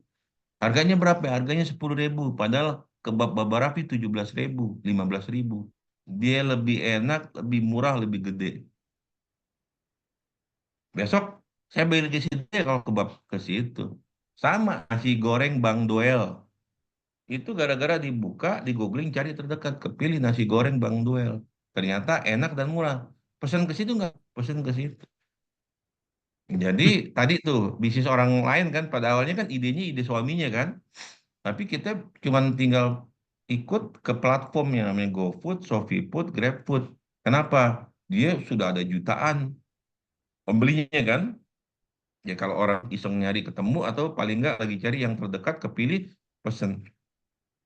[SPEAKER 1] Harganya berapa? Harganya 10.000. Padahal kebab Baba Rafi 17.000, 15.000. Dia lebih enak, lebih murah, lebih gede. Besok saya beli ke situ ya kalau kebab ke situ. Sama nasi goreng Bang Doel. Itu gara-gara dibuka, di googling cari terdekat, kepilih nasi goreng Bang Doel. Ternyata enak dan murah. Pesan ke situ nggak? Pesan ke situ. Jadi tadi tuh bisnis orang lain kan pada awalnya kan idenya ide suaminya kan. Tapi kita cuman tinggal ikut ke platformnya namanya GoFood, ShopeeFood, GrabFood. Kenapa? Dia sudah ada jutaan pembelinya kan. Ya kalau orang iseng nyari ketemu atau paling nggak lagi cari yang terdekat kepilih pesen.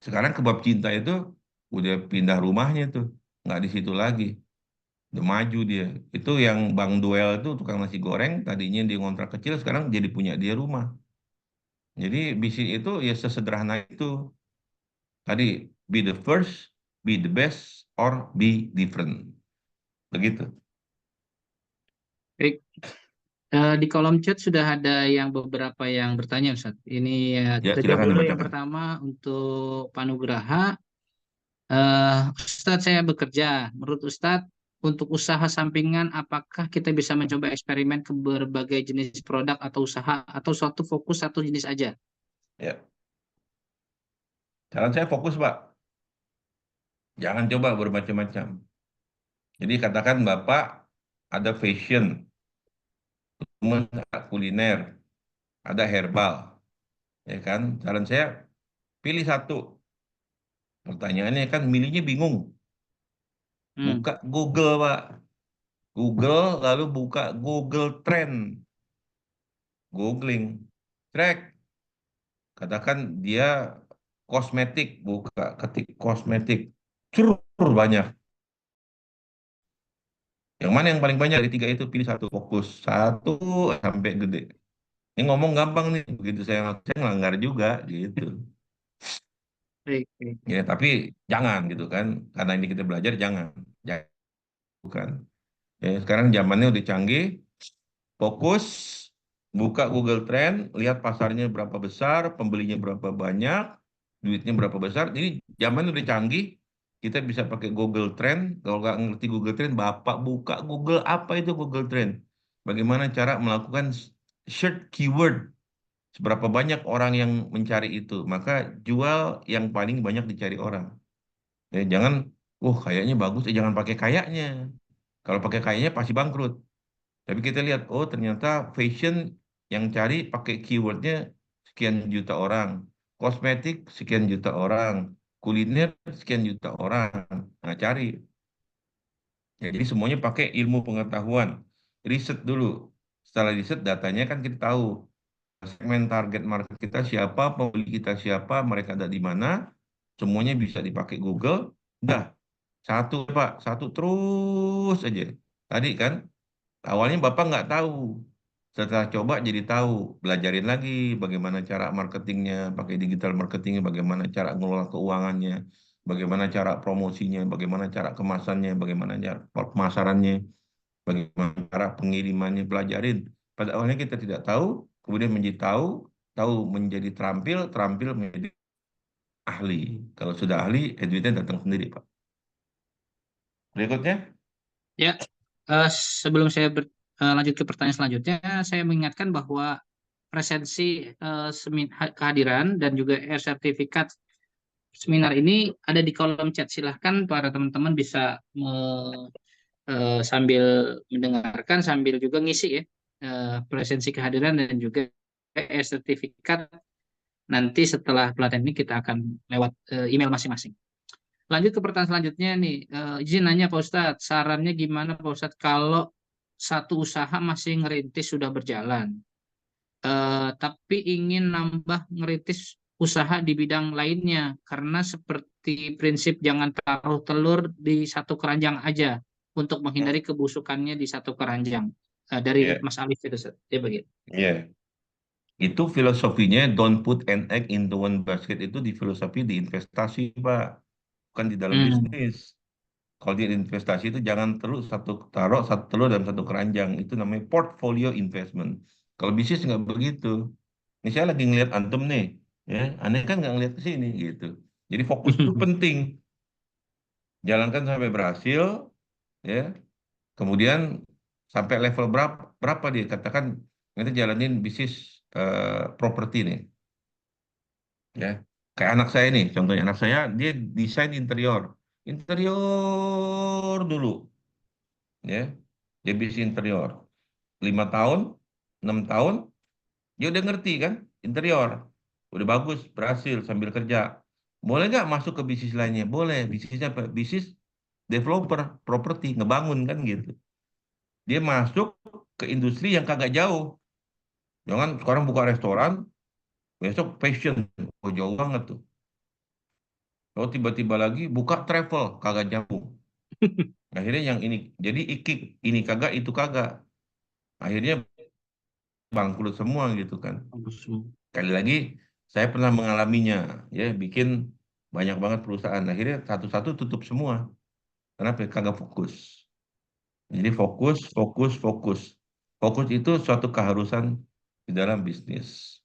[SPEAKER 1] Sekarang kebab cinta itu udah pindah rumahnya tuh, nggak di situ lagi, udah maju dia. Itu yang Bang Duel itu tukang nasi goreng, tadinya dia ngontrak kecil, sekarang jadi punya dia rumah. Jadi bisnis itu ya sesederhana itu. Tadi be the first, be the best, or be different. Begitu.
[SPEAKER 2] Baik. Di kolom chat sudah ada yang beberapa yang bertanya, Ustaz. Ini
[SPEAKER 1] Ya
[SPEAKER 2] kita jawab
[SPEAKER 1] silakan
[SPEAKER 2] dulu yang
[SPEAKER 1] dibacakan.
[SPEAKER 2] pertama untuk Panugraha. Ustadz, saya bekerja. Menurut Ustadz, untuk usaha sampingan, apakah kita bisa mencoba eksperimen ke berbagai jenis produk atau usaha, atau suatu fokus satu jenis aja?
[SPEAKER 1] Ya, saran saya fokus Pak. Jangan coba bermacam-macam. Jadi katakan Bapak ada fashion, kemudian ada kuliner, ada herbal, ya kan? Saran saya pilih satu. Pertanyaannya kan milihnya bingung.
[SPEAKER 2] Hmm.
[SPEAKER 1] Buka Google Pak. Google lalu buka Google Trend, googling, track. Katakan dia kosmetik, buka ketik kosmetik, curur banyak. Yang mana yang paling banyak dari tiga itu pilih satu, fokus satu sampai gede. Ini ngomong gampang nih, begitu saya ngelanggar juga gitu.
[SPEAKER 2] Baik, baik.
[SPEAKER 1] Ya, tapi jangan gitu kan, karena ini kita belajar jangan, jangan bukan. Ya, sekarang zamannya udah canggih, fokus, buka Google Trend, lihat pasarnya berapa besar, pembelinya berapa banyak, duitnya berapa besar. Jadi zaman udah canggih, kita bisa pakai Google Trend. Kalau nggak ngerti Google Trend, Bapak buka Google, apa itu Google Trend? Bagaimana cara melakukan search keyword? Seberapa banyak orang yang mencari itu? Maka jual yang paling banyak dicari orang. Jangan, kayaknya bagus, jangan pakai kayaknya. Kalau pakai kayaknya pasti bangkrut. Tapi kita lihat, oh ternyata fashion yang cari pakai keywordnya sekian juta orang, kosmetik sekian juta orang, kuliner sekian juta orang. Nah cari. Ya, jadi semuanya pakai ilmu pengetahuan. Riset dulu. Setelah riset datanya kan kita tahu segmen target market kita siapa, pembeli kita siapa, mereka ada di mana. Semuanya bisa dipakai Google. Udah, satu Pak, satu terus aja. Tadi kan awalnya Bapak nggak tahu. Setelah coba jadi tahu. Belajarin lagi bagaimana cara marketingnya, pakai digital marketingnya, bagaimana cara ngelola keuangannya, bagaimana cara promosinya, bagaimana cara kemasannya, bagaimana cara pemasarannya, bagaimana cara pengirimannya. Pelajarin. Pada awalnya kita tidak tahu, kemudian menjadi tahu, tahu menjadi terampil, terampil menjadi ahli. Kalau sudah ahli, duitnya datang sendiri, Pak. Berikutnya,
[SPEAKER 2] Ya, eh, sebelum saya lanjut ke pertanyaan selanjutnya, saya mengingatkan bahwa presensi kehadiran dan juga sertifikat seminar ini ada di kolom chat. Silahkan para teman-teman bisa sambil mendengarkan, sambil juga ngisi ya presensi kehadiran dan juga sertifikat. Nanti setelah pelatihan ini kita akan lewat email masing-masing. Lanjut ke pertanyaan selanjutnya nih. Izin nanya Pak Ustadz, sarannya gimana Pak Ustadz kalau satu usaha masih ngerintis sudah berjalan, tapi ingin nambah ngerintis usaha di bidang lainnya karena seperti prinsip jangan taruh telur di satu keranjang aja untuk menghindari kebusukannya di satu keranjang. Dari
[SPEAKER 1] Ya,
[SPEAKER 2] Mas Alif itu, Ustadz. Dia begitu.
[SPEAKER 1] ya. Itu filosofinya don't put an egg into one basket itu di filosofi di investasi, Pak. Bukan di dalam
[SPEAKER 2] Hmm.
[SPEAKER 1] bisnis. Kalau di investasi itu jangan terus taruh satu telur dalam satu keranjang. Itu namanya portfolio investment. Kalau bisnis nggak begitu. Ini saya lagi ngeliat antum nih, ya, aneh kan nggak ngeliat ke sini gitu. Jadi fokus itu penting. Jalankan sampai berhasil, ya. Kemudian sampai level berapa, berapa dia katakan nanti jalanin bisnis properti nih, ya. Kayak anak saya nih, contohnya anak saya dia desain interior, interior dulu, ya. Dia bisnis interior 5 tahun, 6 tahun, dia udah ngerti kan interior, udah bagus, berhasil sambil kerja. Boleh nggak masuk ke bisnis lainnya? Boleh. Bisnisnya apa? Bisnis developer properti, ngebangun kan gitu. Dia masuk ke industri yang kagak jauh. Jangan sekarang buka restoran, besok fashion. Oh, jauh banget tuh. Kalau tiba-tiba lagi buka travel, kagak nyambung. Akhirnya yang ini jadi ikik, ini kagak, itu kagak. Akhirnya bangkrut semua gitu kan. Kali lagi saya pernah mengalaminya, ya bikin banyak banget perusahaan. Akhirnya satu-satu tutup semua. Kenapa? Kagak fokus. Jadi fokus, fokus, fokus. Fokus itu suatu keharusan di dalam bisnis.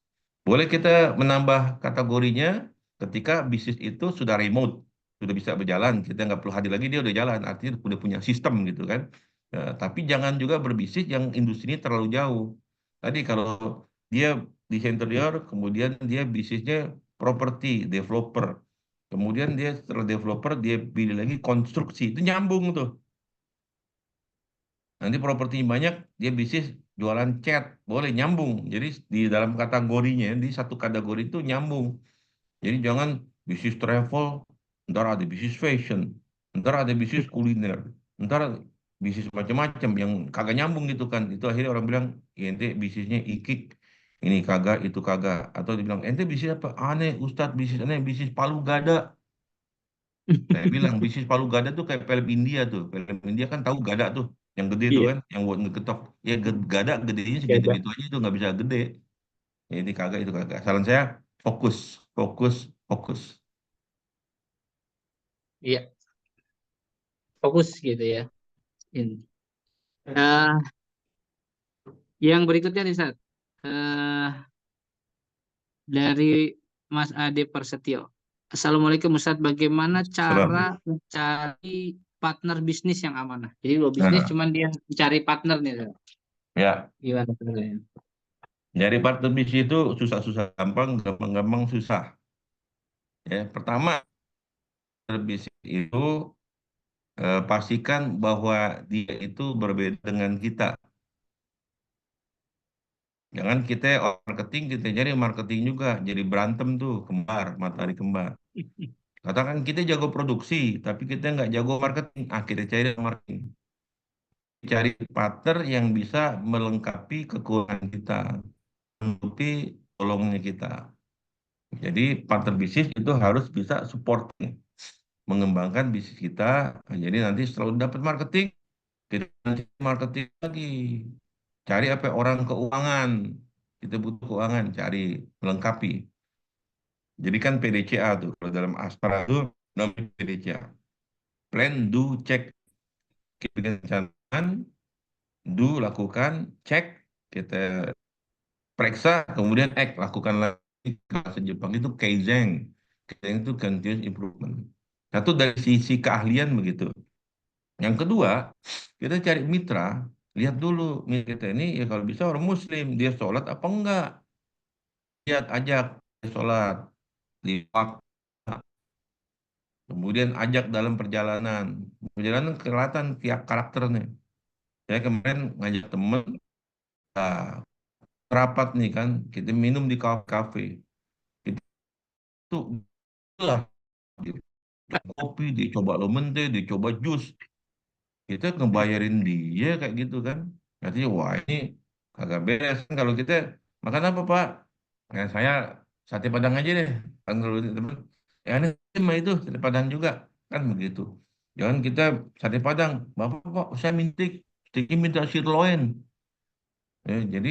[SPEAKER 1] Boleh kita menambah kategorinya ketika bisnis itu sudah remote, sudah bisa berjalan. Kita nggak perlu hadir lagi, dia udah jalan. Artinya udah punya sistem gitu kan. Tapi jangan juga berbisnis yang industrinya terlalu jauh. Tadi kalau dia desain interior, kemudian dia bisnisnya properti, developer. Kemudian dia setelah developer, dia pilih lagi konstruksi. Itu nyambung tuh. Nanti propertinya banyak, dia bisnis jualan cat, boleh nyambung. Jadi di dalam kategorinya, di satu kategori itu nyambung. Jadi jangan bisnis travel, ntar ada bisnis fashion, ntar ada bisnis kuliner, ntar bisnis macam-macam yang kagak nyambung gitu kan. Itu akhirnya orang bilang, "Ya, ente bisnisnya ikik, ini kagak, itu kagak." Atau dibilang, ente bisnis apa? Aneh, Ustadz, bisnis aneh, bisnis palu gada. Saya bilang bisnis palu gada tuh kayak film India tuh. Film India kan tahu gada tuh, yang gede tuh
[SPEAKER 2] Iya.
[SPEAKER 1] kan, yang buat ngeketok. Ya gada gedenya
[SPEAKER 2] Ya, Bang.
[SPEAKER 1] segitu-gitu aja tuh nggak bisa gede. Ya, ini kagak itu kagak. Saran saya fokus, fokus, fokus.
[SPEAKER 2] Iya, fokus gitu ya. Ini. Nah, yang berikutnya nih, Sat. Eh, dari Mas Ade Persetio. Assalamualaikum Ustadz, bagaimana
[SPEAKER 1] Salam.
[SPEAKER 2] cara mencari partner bisnis yang amanah? Jadi lo bisnis
[SPEAKER 1] Nah,
[SPEAKER 2] cuman dia mencari partner nih, Ustadz.
[SPEAKER 1] ya,
[SPEAKER 2] Gimana caranya?
[SPEAKER 1] dari partner bisnis itu susah-susah gampang, gampang-gampang susah. Ya, pertama partner bisnis itu pastikan bahwa dia itu berbeda dengan kita. Jangan kita orang marketing, kita jadi marketing juga, jadi berantem tuh, kembar, matahari kembar. Katakan kita jago produksi, tapi kita nggak jago marketing. Ah, kita cari marketing. Cari partner yang bisa melengkapi kekurangan kita, menutupi tolongnya kita. Jadi partner bisnis itu harus bisa supporting, mengembangkan bisnis kita. Nah, jadi nanti setelah dapat marketing, kita nanti marketing lagi. Cari apa orang keuangan. Kita butuh keuangan, cari melengkapi. Jadi kan PDCA tuh, kalau dalam Aspara itu namanya PDCA. Plan, do, check. Kita bikin rencanaan, do, lakukan, cek, kita periksa, kemudian act, lakukan lagi. Bahasa Jepang itu Kaizen. Kaizen itu continuous improvement. Satu dari sisi keahlian begitu. Yang kedua, kita cari mitra, lihat dulu mitra kita ini ya kalau bisa orang Muslim, dia sholat apa enggak. Lihat, ajak dia sholat di waktu. Kemudian ajak dalam perjalanan. Perjalanan kelihatan tiap karakternya. Saya kemarin ngajak temen, ah, rapat nih kan, kita minum di kafe. Itu lah, dia kopi, dia coba lemon teh, dia coba jus. Kita ngebayarin dia kayak gitu kan. Artinya, wah ini kagak beres. Kan kalau kita, makan apa Pak? Ya, saya sate Padang aja deh. Kan kalau teman, ya ini mah itu sate Padang juga. Kan begitu. Jangan kita sate Padang. Bapak, Pak, saya minta, minta sirloin. Jadi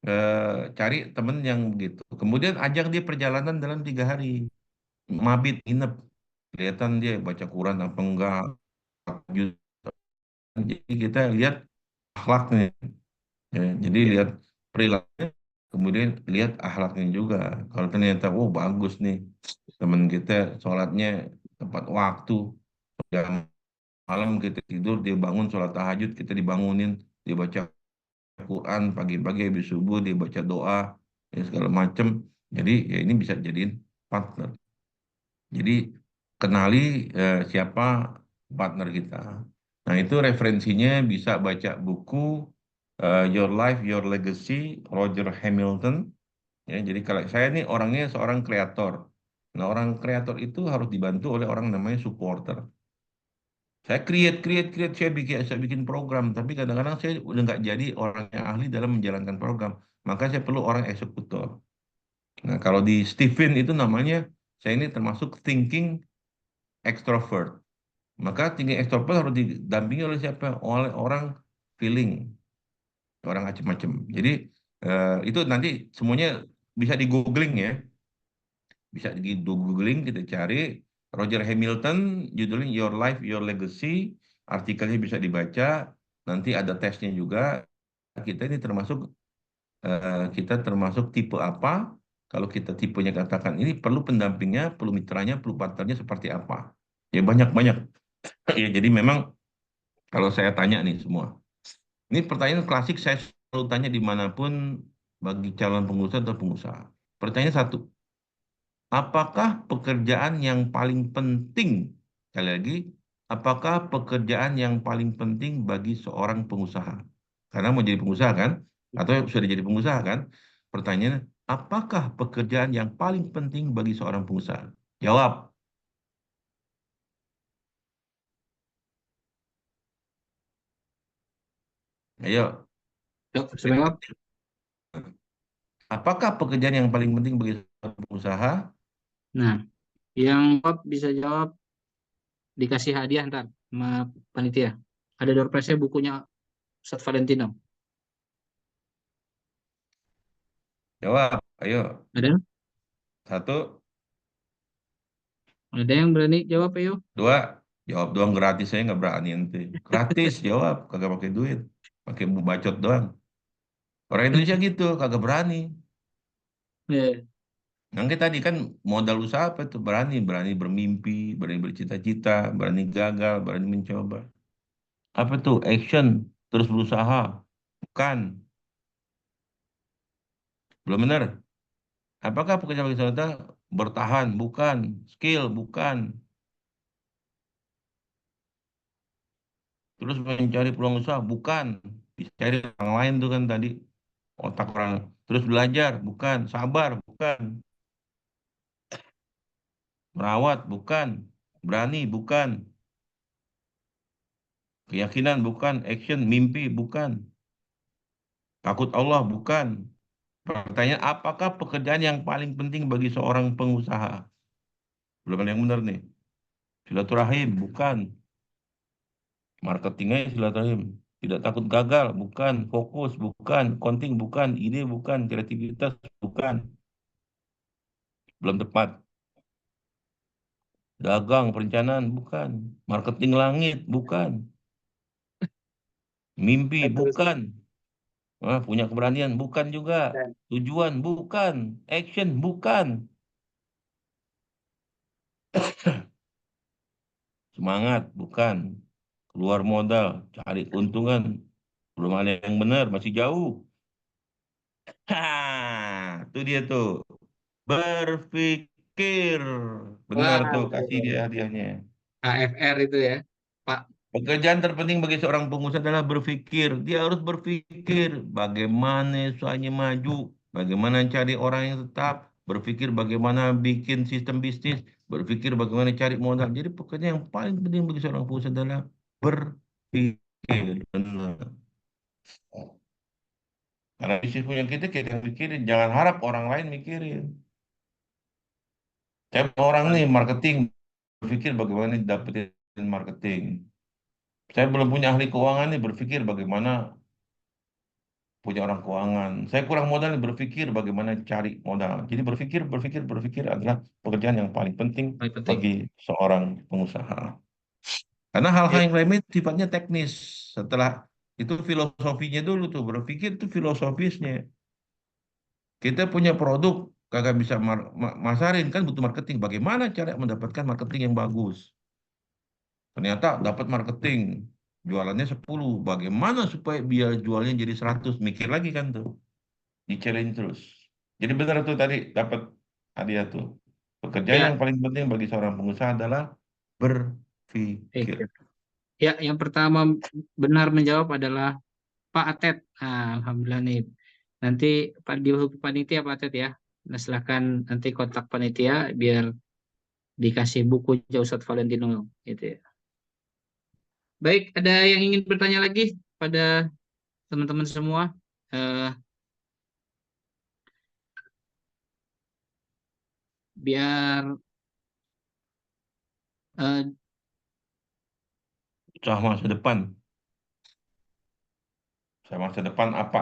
[SPEAKER 1] eh, cari temen yang begitu. Kemudian ajak dia perjalanan dalam 3 hari. Mabit, nginep. Kelihatan dia baca Quran apa enggak. Jadi kita lihat akhlaknya. Ya, jadi
[SPEAKER 2] Ya.
[SPEAKER 1] lihat perilakunya, kemudian lihat akhlaknya juga. Kalau ternyata, oh bagus nih, teman kita sholatnya tepat waktu, jam malam kita tidur, dia bangun sholat tahajud, kita dibangunin, dia baca Quran pagi-pagi habis subuh, dia baca doa, ya segala macem. Jadi ya ini bisa jadiin partner. Jadi kenali siapa partner kita. Nah itu referensinya bisa baca buku Your Life, Your Legacy, Roger Hamilton. Ya, jadi kalau saya ini orangnya seorang kreator. Nah orang kreator itu harus dibantu oleh orang namanya supporter. Saya create, saya bikin program, tapi kadang-kadang saya udah nggak jadi orang yang ahli dalam menjalankan program. Maka saya perlu orang eksekutor. Nah kalau di Stephen itu namanya, saya ini termasuk thinking extrovert. Maka tinggi ekstrovert harus didampingi oleh siapa? Oleh orang feeling, orang macam-macam. Jadi itu nanti semuanya bisa di googling ya, bisa di googling kita cari Roger Hamilton, judulnya Your Life, Your Legacy, artikelnya bisa dibaca. Nanti ada tesnya juga. Kita ini termasuk tipe apa? Kalau kita tipenya katakan ini perlu pendampingnya, perlu mitranya, perlu partnernya seperti apa? Ya banyak-banyak. Ya, jadi memang kalau saya tanya nih semua, ini pertanyaan klasik saya selalu tanya dimanapun bagi calon pengusaha atau pengusaha. Pertanyaan satu, apakah pekerjaan yang paling penting, sekali lagi, apakah pekerjaan yang paling penting bagi seorang pengusaha? Karena mau jadi pengusaha kan, atau sudah jadi pengusaha kan? Pertanyaannya, apakah pekerjaan yang paling penting bagi seorang pengusaha? Jawab, ayo.
[SPEAKER 2] Yuk, sebentar.
[SPEAKER 1] Apakah pekerjaan yang paling penting bagi seorang pengusaha?
[SPEAKER 2] Nah, yang jawab bisa jawab dikasih hadiah ntar sama panitia. Ada door prize bukunya Ustadz Valentino.
[SPEAKER 1] Jawab, ayo.
[SPEAKER 2] Ada?
[SPEAKER 1] Satu,
[SPEAKER 2] Ada yang berani jawab, ayo?
[SPEAKER 1] dua, jawab doang gratis, saya nggak berani ente. Gratis jawab, kagak pakai duit, pakai bacot doang. Orang Indonesia gitu, kagak berani.
[SPEAKER 2] Eh,
[SPEAKER 1] Nanti tadi kan modal usaha apa itu? Berani, berani bermimpi, berani bercita-cita, berani gagal, berani mencoba. Apa tuh? Action, terus berusaha. Bukan, belum benar. Apakah pekerjaan bagi wisata bertahan? Bukan. Skill? Bukan. Terus mencari peluang usaha? Bukan. Bisa cari orang lain tuh kan tadi. Otak orang. Terus belajar? Bukan. Sabar? Bukan. Merawat? Bukan. Berani? Bukan. Keyakinan? Bukan. Action? Mimpi? Bukan. Takut Allah? Bukan. Pertanyaan, apakah pekerjaan yang paling penting bagi seorang pengusaha? Belum ada yang benar nih. Silaturahim? Bukan. Marketingnya silaturahim. Tidak takut gagal? Bukan. Fokus? Bukan. Konting? Bukan. Ide? Bukan. Kreativitas? Bukan. Belum tepat. Dagang, perencanaan? Bukan. Marketing langit? Bukan. Mimpi?
[SPEAKER 2] terus.
[SPEAKER 1] Bukan. Punya keberanian? Bukan juga.
[SPEAKER 2] Dan
[SPEAKER 1] Tujuan? Bukan. Action? Bukan. Semangat? Bukan. Keluar modal? Cari keuntungan? Belum ada yang benar, masih jauh. Itu dia tuh. Berpikir. berpikir. Benar
[SPEAKER 2] Wah,
[SPEAKER 1] tuh, kasih dia
[SPEAKER 2] betul.
[SPEAKER 1] hadiahnya.
[SPEAKER 2] AFR itu ya, Pak.
[SPEAKER 1] Pekerjaan terpenting bagi seorang pengusaha adalah berpikir. Dia harus berpikir bagaimana usahanya maju, bagaimana cari orang yang tetap, berpikir bagaimana bikin sistem bisnis, berpikir bagaimana cari modal. Jadi pekerjaan yang paling penting bagi seorang pengusaha adalah berpikir. Benar. Karena bisnis punya kita yang mikirin. Jangan harap orang lain mikirin. Saya orang nih marketing, berpikir bagaimana dapetin marketing. Saya belum punya ahli keuangan nih, berpikir bagaimana punya orang keuangan. Saya kurang modal nih, berpikir bagaimana cari modal. Jadi berpikir adalah pekerjaan yang paling penting
[SPEAKER 2] Paling penting.
[SPEAKER 1] bagi seorang pengusaha. Karena hal-hal
[SPEAKER 2] Ya,
[SPEAKER 1] yang lainnya sifatnya teknis. Setelah itu filosofinya dulu tuh, berpikir itu filosofisnya. Kita punya produk, kagak bisa masarin, kan butuh marketing. Bagaimana cara mendapatkan marketing yang bagus? Ternyata dapat marketing, jualannya 10. Bagaimana supaya biar jualnya jadi 100? Mikir lagi kan tuh. Di-challenge terus. Jadi benar tuh tadi dapat hadiah tuh. Pekerjaan
[SPEAKER 2] ya,
[SPEAKER 1] yang paling penting bagi seorang pengusaha adalah berpikir.
[SPEAKER 2] pikir. Ya, yang pertama benar menjawab adalah Pak Atet. Alhamdulillah nih. Nanti Pak di panitia Pak Atet ya. Nah, silakan nanti kontak panitia biar dikasih buku Ustadz Valentino gitu ya. Baik, ada yang ingin bertanya lagi pada teman-teman semua? Eh, biar eh,
[SPEAKER 1] Usaha masa depan. Usaha masa depan apa?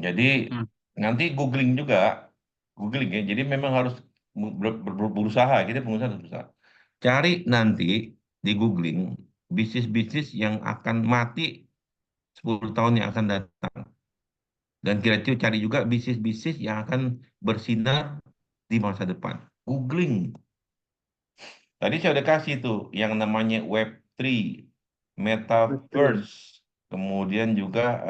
[SPEAKER 1] Jadi
[SPEAKER 2] hmm,
[SPEAKER 1] nanti googling juga. Googling ya. Jadi memang harus berusaha. Kita pengusaha harus berusaha. Cari nanti di googling bisnis-bisnis yang akan mati 10 tahun yang akan datang. Dan kira-kira cari juga bisnis-bisnis yang akan bersinar di masa depan. Googling. Tadi saya udah kasih tuh yang namanya Web3,
[SPEAKER 2] betul.
[SPEAKER 1] Metaverse, kemudian juga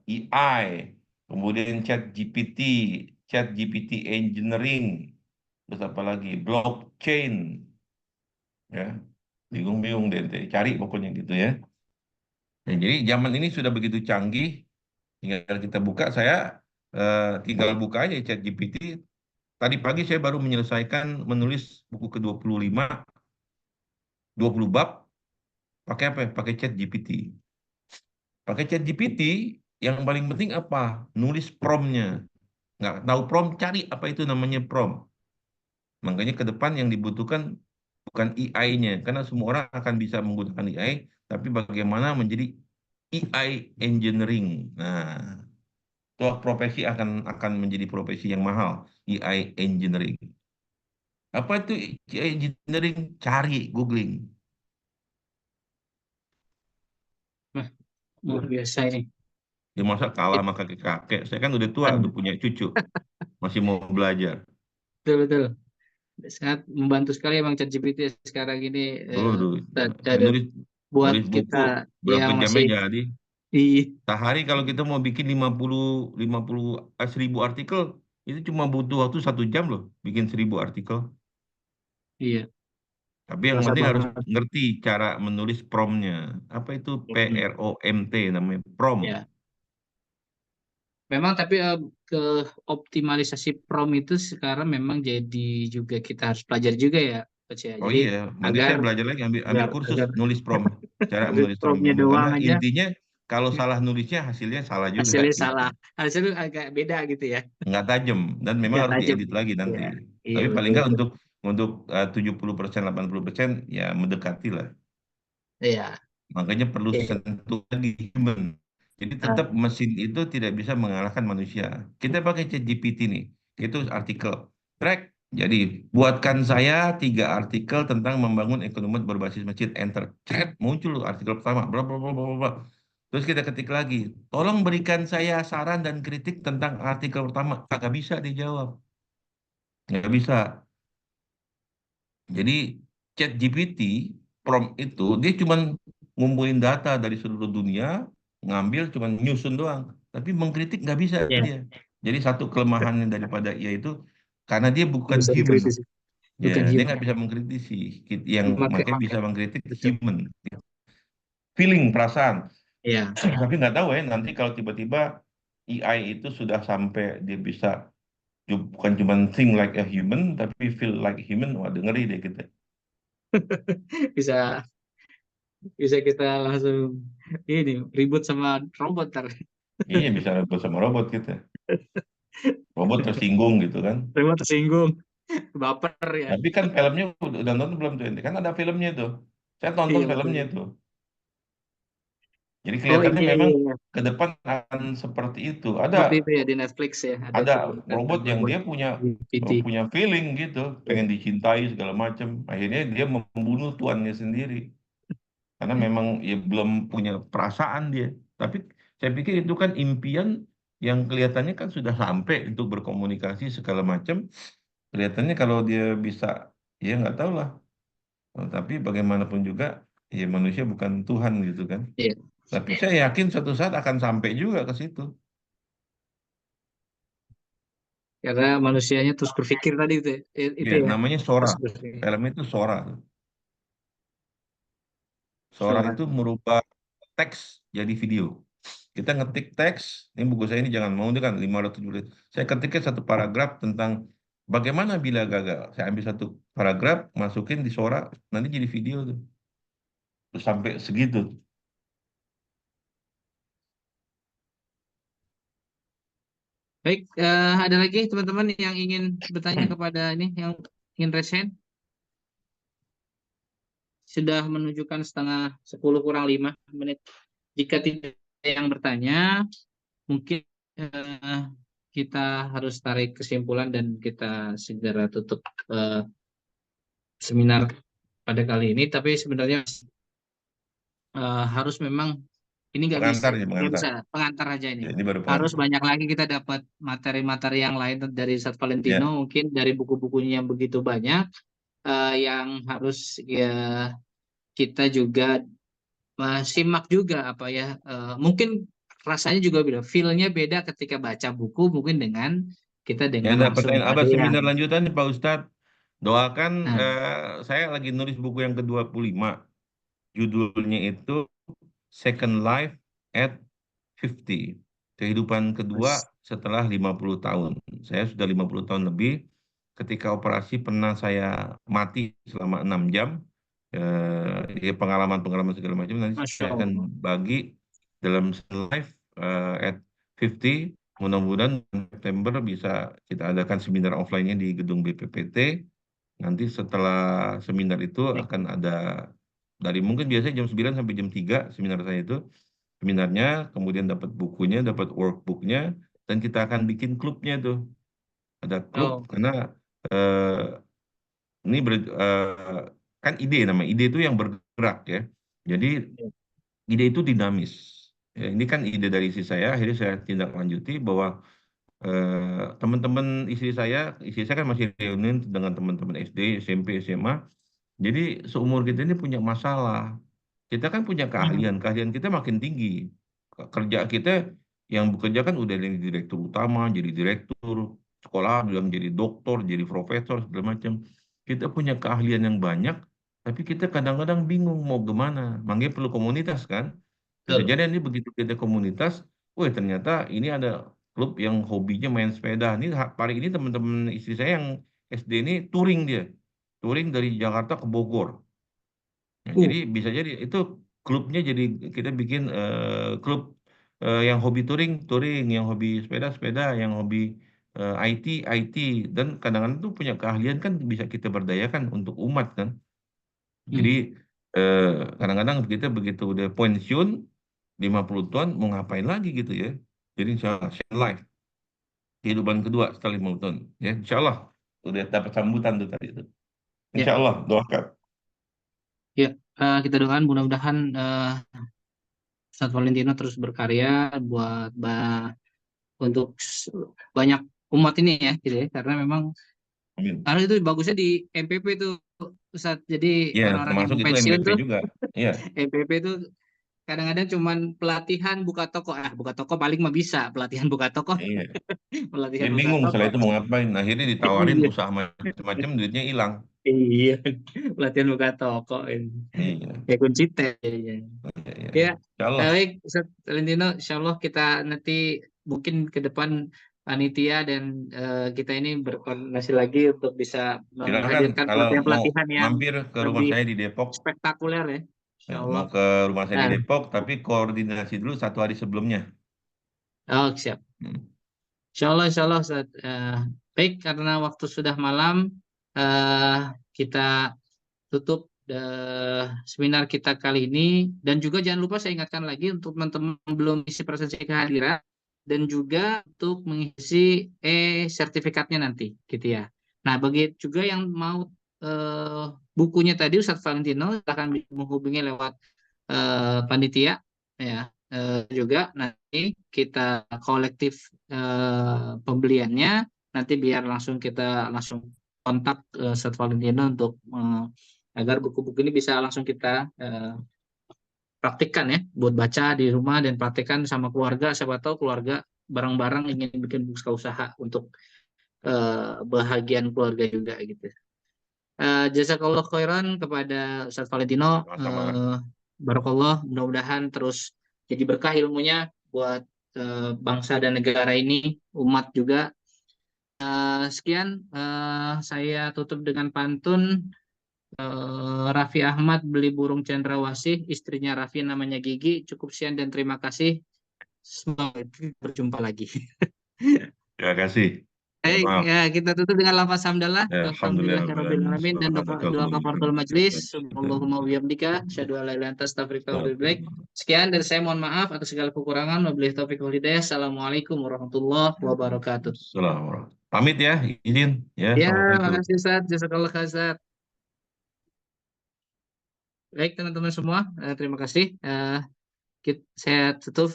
[SPEAKER 1] AI, kemudian ChatGPT Engineering, terus apa lagi? Blockchain, ya. Bingung-bingung deh, ente. Cari pokoknya gitu ya. Ya, jadi zaman ini sudah begitu canggih, tinggal kita buka, saya tinggal buka aja ChatGPT. Tadi pagi saya baru menyelesaikan menulis buku ke 25, 20 bab, pakai apa? Ya? Pakai ChatGPT. Pakai ChatGPT, yang paling penting apa? Nulis promptnya. Nggak tahu prompt, cari apa itu namanya prompt. Makanya ke depan yang dibutuhkan bukan AI-nya, karena semua orang akan bisa menggunakan AI, tapi bagaimana menjadi AI engineering. Nah, itu profesi akan menjadi profesi yang mahal, AI engineering. Apa itu AI engineering? Cari, googling.
[SPEAKER 2] Wah, luar biasa ini.
[SPEAKER 1] Ya masa kalah sama kakek-kakek. Saya kan udah tua, udah
[SPEAKER 2] Aduh,
[SPEAKER 1] punya cucu, masih mau belajar.
[SPEAKER 2] betul betul. Sangat membantu sekali emang ChatGPT sekarang ini
[SPEAKER 1] Waduh,
[SPEAKER 2] ada
[SPEAKER 1] nulis
[SPEAKER 2] buat
[SPEAKER 1] nulis
[SPEAKER 2] kita
[SPEAKER 1] buku berapa
[SPEAKER 2] yang
[SPEAKER 1] jamnya
[SPEAKER 2] masih
[SPEAKER 1] jadi.
[SPEAKER 2] di
[SPEAKER 1] Sehari kalau kita mau bikin 50 1000 artikel, itu cuma butuh waktu 1 jam loh, bikin 1000 artikel.
[SPEAKER 2] iya,
[SPEAKER 1] Tapi yang
[SPEAKER 2] terasa
[SPEAKER 1] penting harus
[SPEAKER 2] banget.
[SPEAKER 1] ngerti cara menulis promptnya. Apa itu PROMT namanya? Prompt.
[SPEAKER 2] Ya, memang tapi ke optimalisasi prompt itu sekarang memang jadi juga kita harus pelajari juga ya, Coach ya.
[SPEAKER 1] Oh
[SPEAKER 2] Jadi
[SPEAKER 1] iya, nanti
[SPEAKER 2] agar
[SPEAKER 1] saya belajar lagi ambil
[SPEAKER 2] agar
[SPEAKER 1] kursus
[SPEAKER 2] agar
[SPEAKER 1] nulis prompt, cara
[SPEAKER 2] nulis
[SPEAKER 1] menulis prompt
[SPEAKER 2] promptnya
[SPEAKER 1] yang karena
[SPEAKER 2] doang aja
[SPEAKER 1] intinya kalau salah nulisnya hasilnya salah juga
[SPEAKER 2] hasilnya
[SPEAKER 1] gitu.
[SPEAKER 2] salah, hasilnya agak beda gitu ya,
[SPEAKER 1] Nggak tajam dan memang
[SPEAKER 2] nggak
[SPEAKER 1] harus
[SPEAKER 2] tajam.
[SPEAKER 1] diedit lagi nanti.
[SPEAKER 2] Ya, iya
[SPEAKER 1] Tapi paling
[SPEAKER 2] betul
[SPEAKER 1] nggak
[SPEAKER 2] betul.
[SPEAKER 1] untuk 70% 80% ya mendekati lah.
[SPEAKER 2] Iya,
[SPEAKER 1] Makanya perlu
[SPEAKER 2] oke.
[SPEAKER 1] sentuh lagi human. Jadi tetap mesin itu tidak bisa mengalahkan manusia. Kita pakai ChatGPT nih, itu artikel. Track. Jadi buatkan saya 3 artikel tentang membangun ekonomi berbasis masjid. Enter. Chat muncul artikel pertama. Bla bla bla bla bla. Terus kita ketik lagi. Tolong berikan saya saran dan kritik tentang artikel pertama. Kagak bisa dijawab. Nggak bisa. Jadi ChatGPT prompt itu dia cuman ngumpulin data dari seluruh dunia, ngambil cuman nyusun doang, tapi mengkritik nggak bisa
[SPEAKER 2] Ya,
[SPEAKER 1] dia. Jadi satu kelemahannya daripada IA itu karena dia
[SPEAKER 2] Nggak
[SPEAKER 1] bukan
[SPEAKER 2] bisa
[SPEAKER 1] human.
[SPEAKER 2] dikritisi,
[SPEAKER 1] Ya,
[SPEAKER 2] bukan
[SPEAKER 1] dia
[SPEAKER 2] human.
[SPEAKER 1] nggak bisa mengkritisi. Yang
[SPEAKER 2] Oke,
[SPEAKER 1] makanya
[SPEAKER 2] oke,
[SPEAKER 1] bisa mengkritik
[SPEAKER 2] betul.
[SPEAKER 1] human, feeling, perasaan.
[SPEAKER 2] Iya,
[SPEAKER 1] Tapi nggak tahu ya, nanti kalau tiba-tiba AI itu sudah sampai dia bisa bukan cuma think like a human, tapi feel like human, wah ngeri deh kita.
[SPEAKER 2] bisa bisa kita langsung ini ribut sama robot ntar.
[SPEAKER 1] Iya, bisa bersama robot kita. Robot tersinggung gitu kan.
[SPEAKER 2] Robot tersinggung, baper ya.
[SPEAKER 1] Tapi kan filmnya udah nonton belum tuh? Kan ada filmnya tuh. Saya tonton
[SPEAKER 2] Iya betul.
[SPEAKER 1] filmnya tuh. Jadi
[SPEAKER 2] Oh
[SPEAKER 1] kelihatannya
[SPEAKER 2] iya iya
[SPEAKER 1] memang
[SPEAKER 2] iya.
[SPEAKER 1] ke depan akan seperti itu. Ada
[SPEAKER 2] Seperti itu ya di Netflix ya, ada
[SPEAKER 1] ada
[SPEAKER 2] tuh tentang
[SPEAKER 1] robot yang
[SPEAKER 2] robot
[SPEAKER 1] dia punya
[SPEAKER 2] GPT.
[SPEAKER 1] punya feeling gitu,
[SPEAKER 2] Iya.
[SPEAKER 1] pengen dicintai segala macam. Akhirnya dia membunuh tuannya sendiri karena memang ya belum punya perasaan dia. Tapi saya pikir itu kan impian yang kelihatannya kan sudah sampai untuk berkomunikasi segala macam. Kelihatannya kalau dia bisa, ya nggak tahu lah. Tapi bagaimanapun juga, ya manusia bukan Tuhan gitu kan.
[SPEAKER 2] Iya.
[SPEAKER 1] Tapi saya yakin suatu saat akan sampai juga ke situ.
[SPEAKER 2] Karena manusianya terus berpikir tadi itu ya, itu
[SPEAKER 1] Ya,
[SPEAKER 2] ya,
[SPEAKER 1] namanya Sora.
[SPEAKER 2] terus berpikir.
[SPEAKER 1] Film itu Sora. Sora
[SPEAKER 2] Suara.
[SPEAKER 1] itu merubah teks jadi video. Kita ngetik teks, ini buku saya ini jangan mau itu kan 570. Saya ketiknya satu paragraf tentang bagaimana bila gagal. Saya ambil satu paragraf, masukin di Sora, nanti jadi video tuh. Terus sampai segitu.
[SPEAKER 2] Baik, ada lagi teman-teman yang ingin bertanya kepada ini, yang ingin resen? Sudah menunjukkan setengah 10 kurang 5 menit. Jika tidak ada yang bertanya, mungkin eh, kita harus tarik kesimpulan dan kita segera tutup eh, seminar pada kali ini. Tapi sebenarnya harus memang ini
[SPEAKER 1] Pengantar ya,
[SPEAKER 2] nggak
[SPEAKER 1] pengantar.
[SPEAKER 2] bisa pengantar aja ini.
[SPEAKER 1] Ya, ini baru
[SPEAKER 2] Harus
[SPEAKER 1] pengantar.
[SPEAKER 2] banyak lagi kita dapat materi-materi yang lain dari Ustadz Valentino,
[SPEAKER 1] Ya,
[SPEAKER 2] mungkin dari buku-bukunya yang begitu banyak yang harus ya kita juga simak juga apa ya, mungkin rasanya juga beda, feel-nya beda ketika baca buku mungkin dengan kita
[SPEAKER 1] ya
[SPEAKER 2] dengar
[SPEAKER 1] ada
[SPEAKER 2] langsung
[SPEAKER 1] pertanyaan
[SPEAKER 2] ada
[SPEAKER 1] apa
[SPEAKER 2] yang
[SPEAKER 1] seminar lanjutan nih Pak Ustadz? Doakan
[SPEAKER 2] nah,
[SPEAKER 1] saya lagi nulis buku yang ke-25. Judulnya itu Second Life at 50. Kehidupan kedua
[SPEAKER 2] terus
[SPEAKER 1] setelah 50 tahun. Saya sudah 50 tahun lebih. Ketika operasi pernah saya mati selama 6 jam. Ya pengalaman-pengalaman segala macam. Nanti
[SPEAKER 2] Masya
[SPEAKER 1] saya akan
[SPEAKER 2] Allah.
[SPEAKER 1] bagi dalam Second Life at 50. Mudah-mudahan September bisa kita adakan seminar offline-nya di gedung BPPT. Nanti setelah seminar itu
[SPEAKER 2] Baik.
[SPEAKER 1] akan ada dari mungkin biasanya jam 9 sampai jam 3 seminar saya itu. Seminarnya, kemudian dapat bukunya, dapat workbooknya, dan kita akan bikin klubnya tuh. Ada klub
[SPEAKER 2] Oh,
[SPEAKER 1] karena eh, ini kan ide nama ide itu yang bergerak ya. Jadi
[SPEAKER 2] ya.
[SPEAKER 1] ide itu dinamis. Ya, ini kan ide dari istri saya, akhirnya saya tindak lanjuti bahwa teman-teman istri saya kan masih reunian dengan teman-teman SD, SMP, SMA. Jadi seumur kita ini punya masalah. Kita kan punya
[SPEAKER 2] Hmm,
[SPEAKER 1] keahlian, keahlian kita makin tinggi. Kerja kita yang bekerja kan udah jadi direktur utama, jadi direktur sekolah, bilang jadi doktor, jadi profesor, segala macam. Kita punya keahlian yang banyak, tapi kita kadang-kadang bingung mau kemana. Makanya perlu komunitas kan. Bisa
[SPEAKER 2] betul.
[SPEAKER 1] jadi ini begitu kita komunitas, wah ternyata ini ada klub yang hobinya main sepeda. Ini hari ini teman-teman istri saya yang SD ini touring dia. Touring dari Jakarta ke Bogor. Nah,
[SPEAKER 2] Uh,
[SPEAKER 1] jadi bisa jadi itu klubnya jadi kita bikin klub yang hobi touring, touring, yang hobi sepeda, sepeda, yang hobi IT, IT, dan kadang-kadang tuh punya keahlian kan bisa kita berdayakan untuk umat kan. Jadi
[SPEAKER 2] hmm.
[SPEAKER 1] eh, kadang-kadang kita begitu udah pensiun 50 tahun mau ngapain lagi gitu ya. Jadi insya Allah share life kehidupan kedua setelah 50 tahun ya insya Allah udah dapat sambutan tuh tadi itu. Insya
[SPEAKER 2] Ya,
[SPEAKER 1] Allah doakan.
[SPEAKER 2] ya, kita doakan mudah-mudahan Ustadz Valentino terus berkarya buat untuk banyak umat ini ya, gitu ya. Karena memang
[SPEAKER 1] Amin.
[SPEAKER 2] karena itu bagusnya di MPP itu Ustadz. Jadi
[SPEAKER 1] Ya
[SPEAKER 2] orang-orang yang
[SPEAKER 1] termasuk
[SPEAKER 2] mau
[SPEAKER 1] itu
[SPEAKER 2] pensiun
[SPEAKER 1] MPP
[SPEAKER 2] tuh
[SPEAKER 1] juga. Iya.
[SPEAKER 2] MPP itu kadang-kadang cuman pelatihan buka toko. Buka toko paling mah bisa, pelatihan buka toko,
[SPEAKER 1] Iya.
[SPEAKER 2] pelatihan
[SPEAKER 1] Dia
[SPEAKER 2] buka
[SPEAKER 1] bingung setelah
[SPEAKER 2] toko.
[SPEAKER 1] itu mau ngapain. Akhirnya ditawarin
[SPEAKER 2] Iya,
[SPEAKER 1] usaha macam-macam, duitnya hilang.
[SPEAKER 2] iya, pelatihan buka toko ini.
[SPEAKER 1] Iya,
[SPEAKER 2] Ya kunci teh.
[SPEAKER 1] iya, iya.
[SPEAKER 2] Ya,
[SPEAKER 1] Insya Allah.
[SPEAKER 2] baik, Ustaz Valentino, insya Allah kita nanti mungkin ke depan panitia dan kita ini berkoordinasi lagi untuk bisa
[SPEAKER 1] Silakan
[SPEAKER 2] menghadirkan
[SPEAKER 1] kalau mau
[SPEAKER 2] pelatihan-pelatihan yang
[SPEAKER 1] mampir ke rumah
[SPEAKER 2] lebih
[SPEAKER 1] saya di Depok.
[SPEAKER 2] spektakuler ya,
[SPEAKER 1] Ya,
[SPEAKER 2] insya Allah.
[SPEAKER 1] mau ke rumah saya di
[SPEAKER 2] Nah,
[SPEAKER 1] Depok, tapi koordinasi dulu 1 hari sebelumnya.
[SPEAKER 2] oh, siap.
[SPEAKER 1] Hmm.
[SPEAKER 2] Insya Allah, Ustaz. Baik, karena waktu sudah malam, eh, kita tutup seminar kita kali ini. Dan juga jangan lupa saya ingatkan lagi untuk teman-teman yang belum isi presensi kehadiran dan juga untuk mengisi sertifikatnya nanti, gitu ya. Nah, bagi juga yang mau bukunya tadi Ustadz Valentino, akan menghubungi lewat panitia, ya. Juga nanti kita kolektif pembeliannya, nanti biar langsung kita langsung kontak Ustadz Valentino untuk agar buku-buku ini bisa langsung kita praktikkan ya, buat baca di rumah dan praktikkan sama keluarga. Siapa tahu keluarga bareng-bareng ingin bikin buka usaha untuk bahagian keluarga juga gitu. Jazakallah khairan kepada Ustadz Valentino.
[SPEAKER 1] Sama-sama.
[SPEAKER 2] Barakallah, mudah-mudahan terus jadi berkah ilmunya buat bangsa dan negara ini, umat juga. Sekian, saya tutup dengan pantun. Raffi Ahmad beli burung cendrawasih, istrinya Raffi namanya Gigi. Cukup sekian dan terima kasih. Semoga berjumpa lagi.
[SPEAKER 1] Terima kasih. Mohon
[SPEAKER 2] Baik,
[SPEAKER 1] maaf.
[SPEAKER 2] ya, kita tutup dengan lafaz hamdalah.
[SPEAKER 1] Ya, alhamdulillah.
[SPEAKER 2] Alhamdulillahirrahmanirrahim. Dan doa kafaratul majlis. Subhanallahumma wa bihamdika. Asyhadu an la ilaha illa anta astaghfiruka wa atubu ilaik. Sekian dari saya, mohon maaf atas segala kekurangan. Wabillahi taufiq wal hidayah. Assalamualaikum warahmatullahi wabarakatuh.
[SPEAKER 1] Assalamualaikum. Pamit ya, izin. Ya,
[SPEAKER 2] Ya,
[SPEAKER 1] Assalamualaikum.
[SPEAKER 2] makasih Ustaz. Jazakallah khair, Ustaz. Baik, teman-teman semua, terima kasih. Saya tutup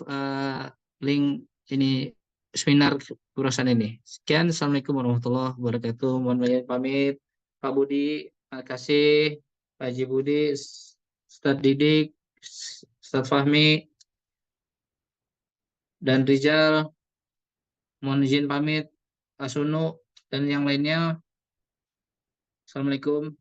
[SPEAKER 2] link ini seminar urusan ini. Sekian, Assalamualaikum warahmatullahi wabarakatuh. Mohon maaf pamit. Pak Budi, terima kasih. Pak Haji Budi, Ustadz Didik, Ustadz Fahmi, dan Rizal. Mohon izin pamit. Pak Sunu, dan yang lainnya. Assalamualaikum.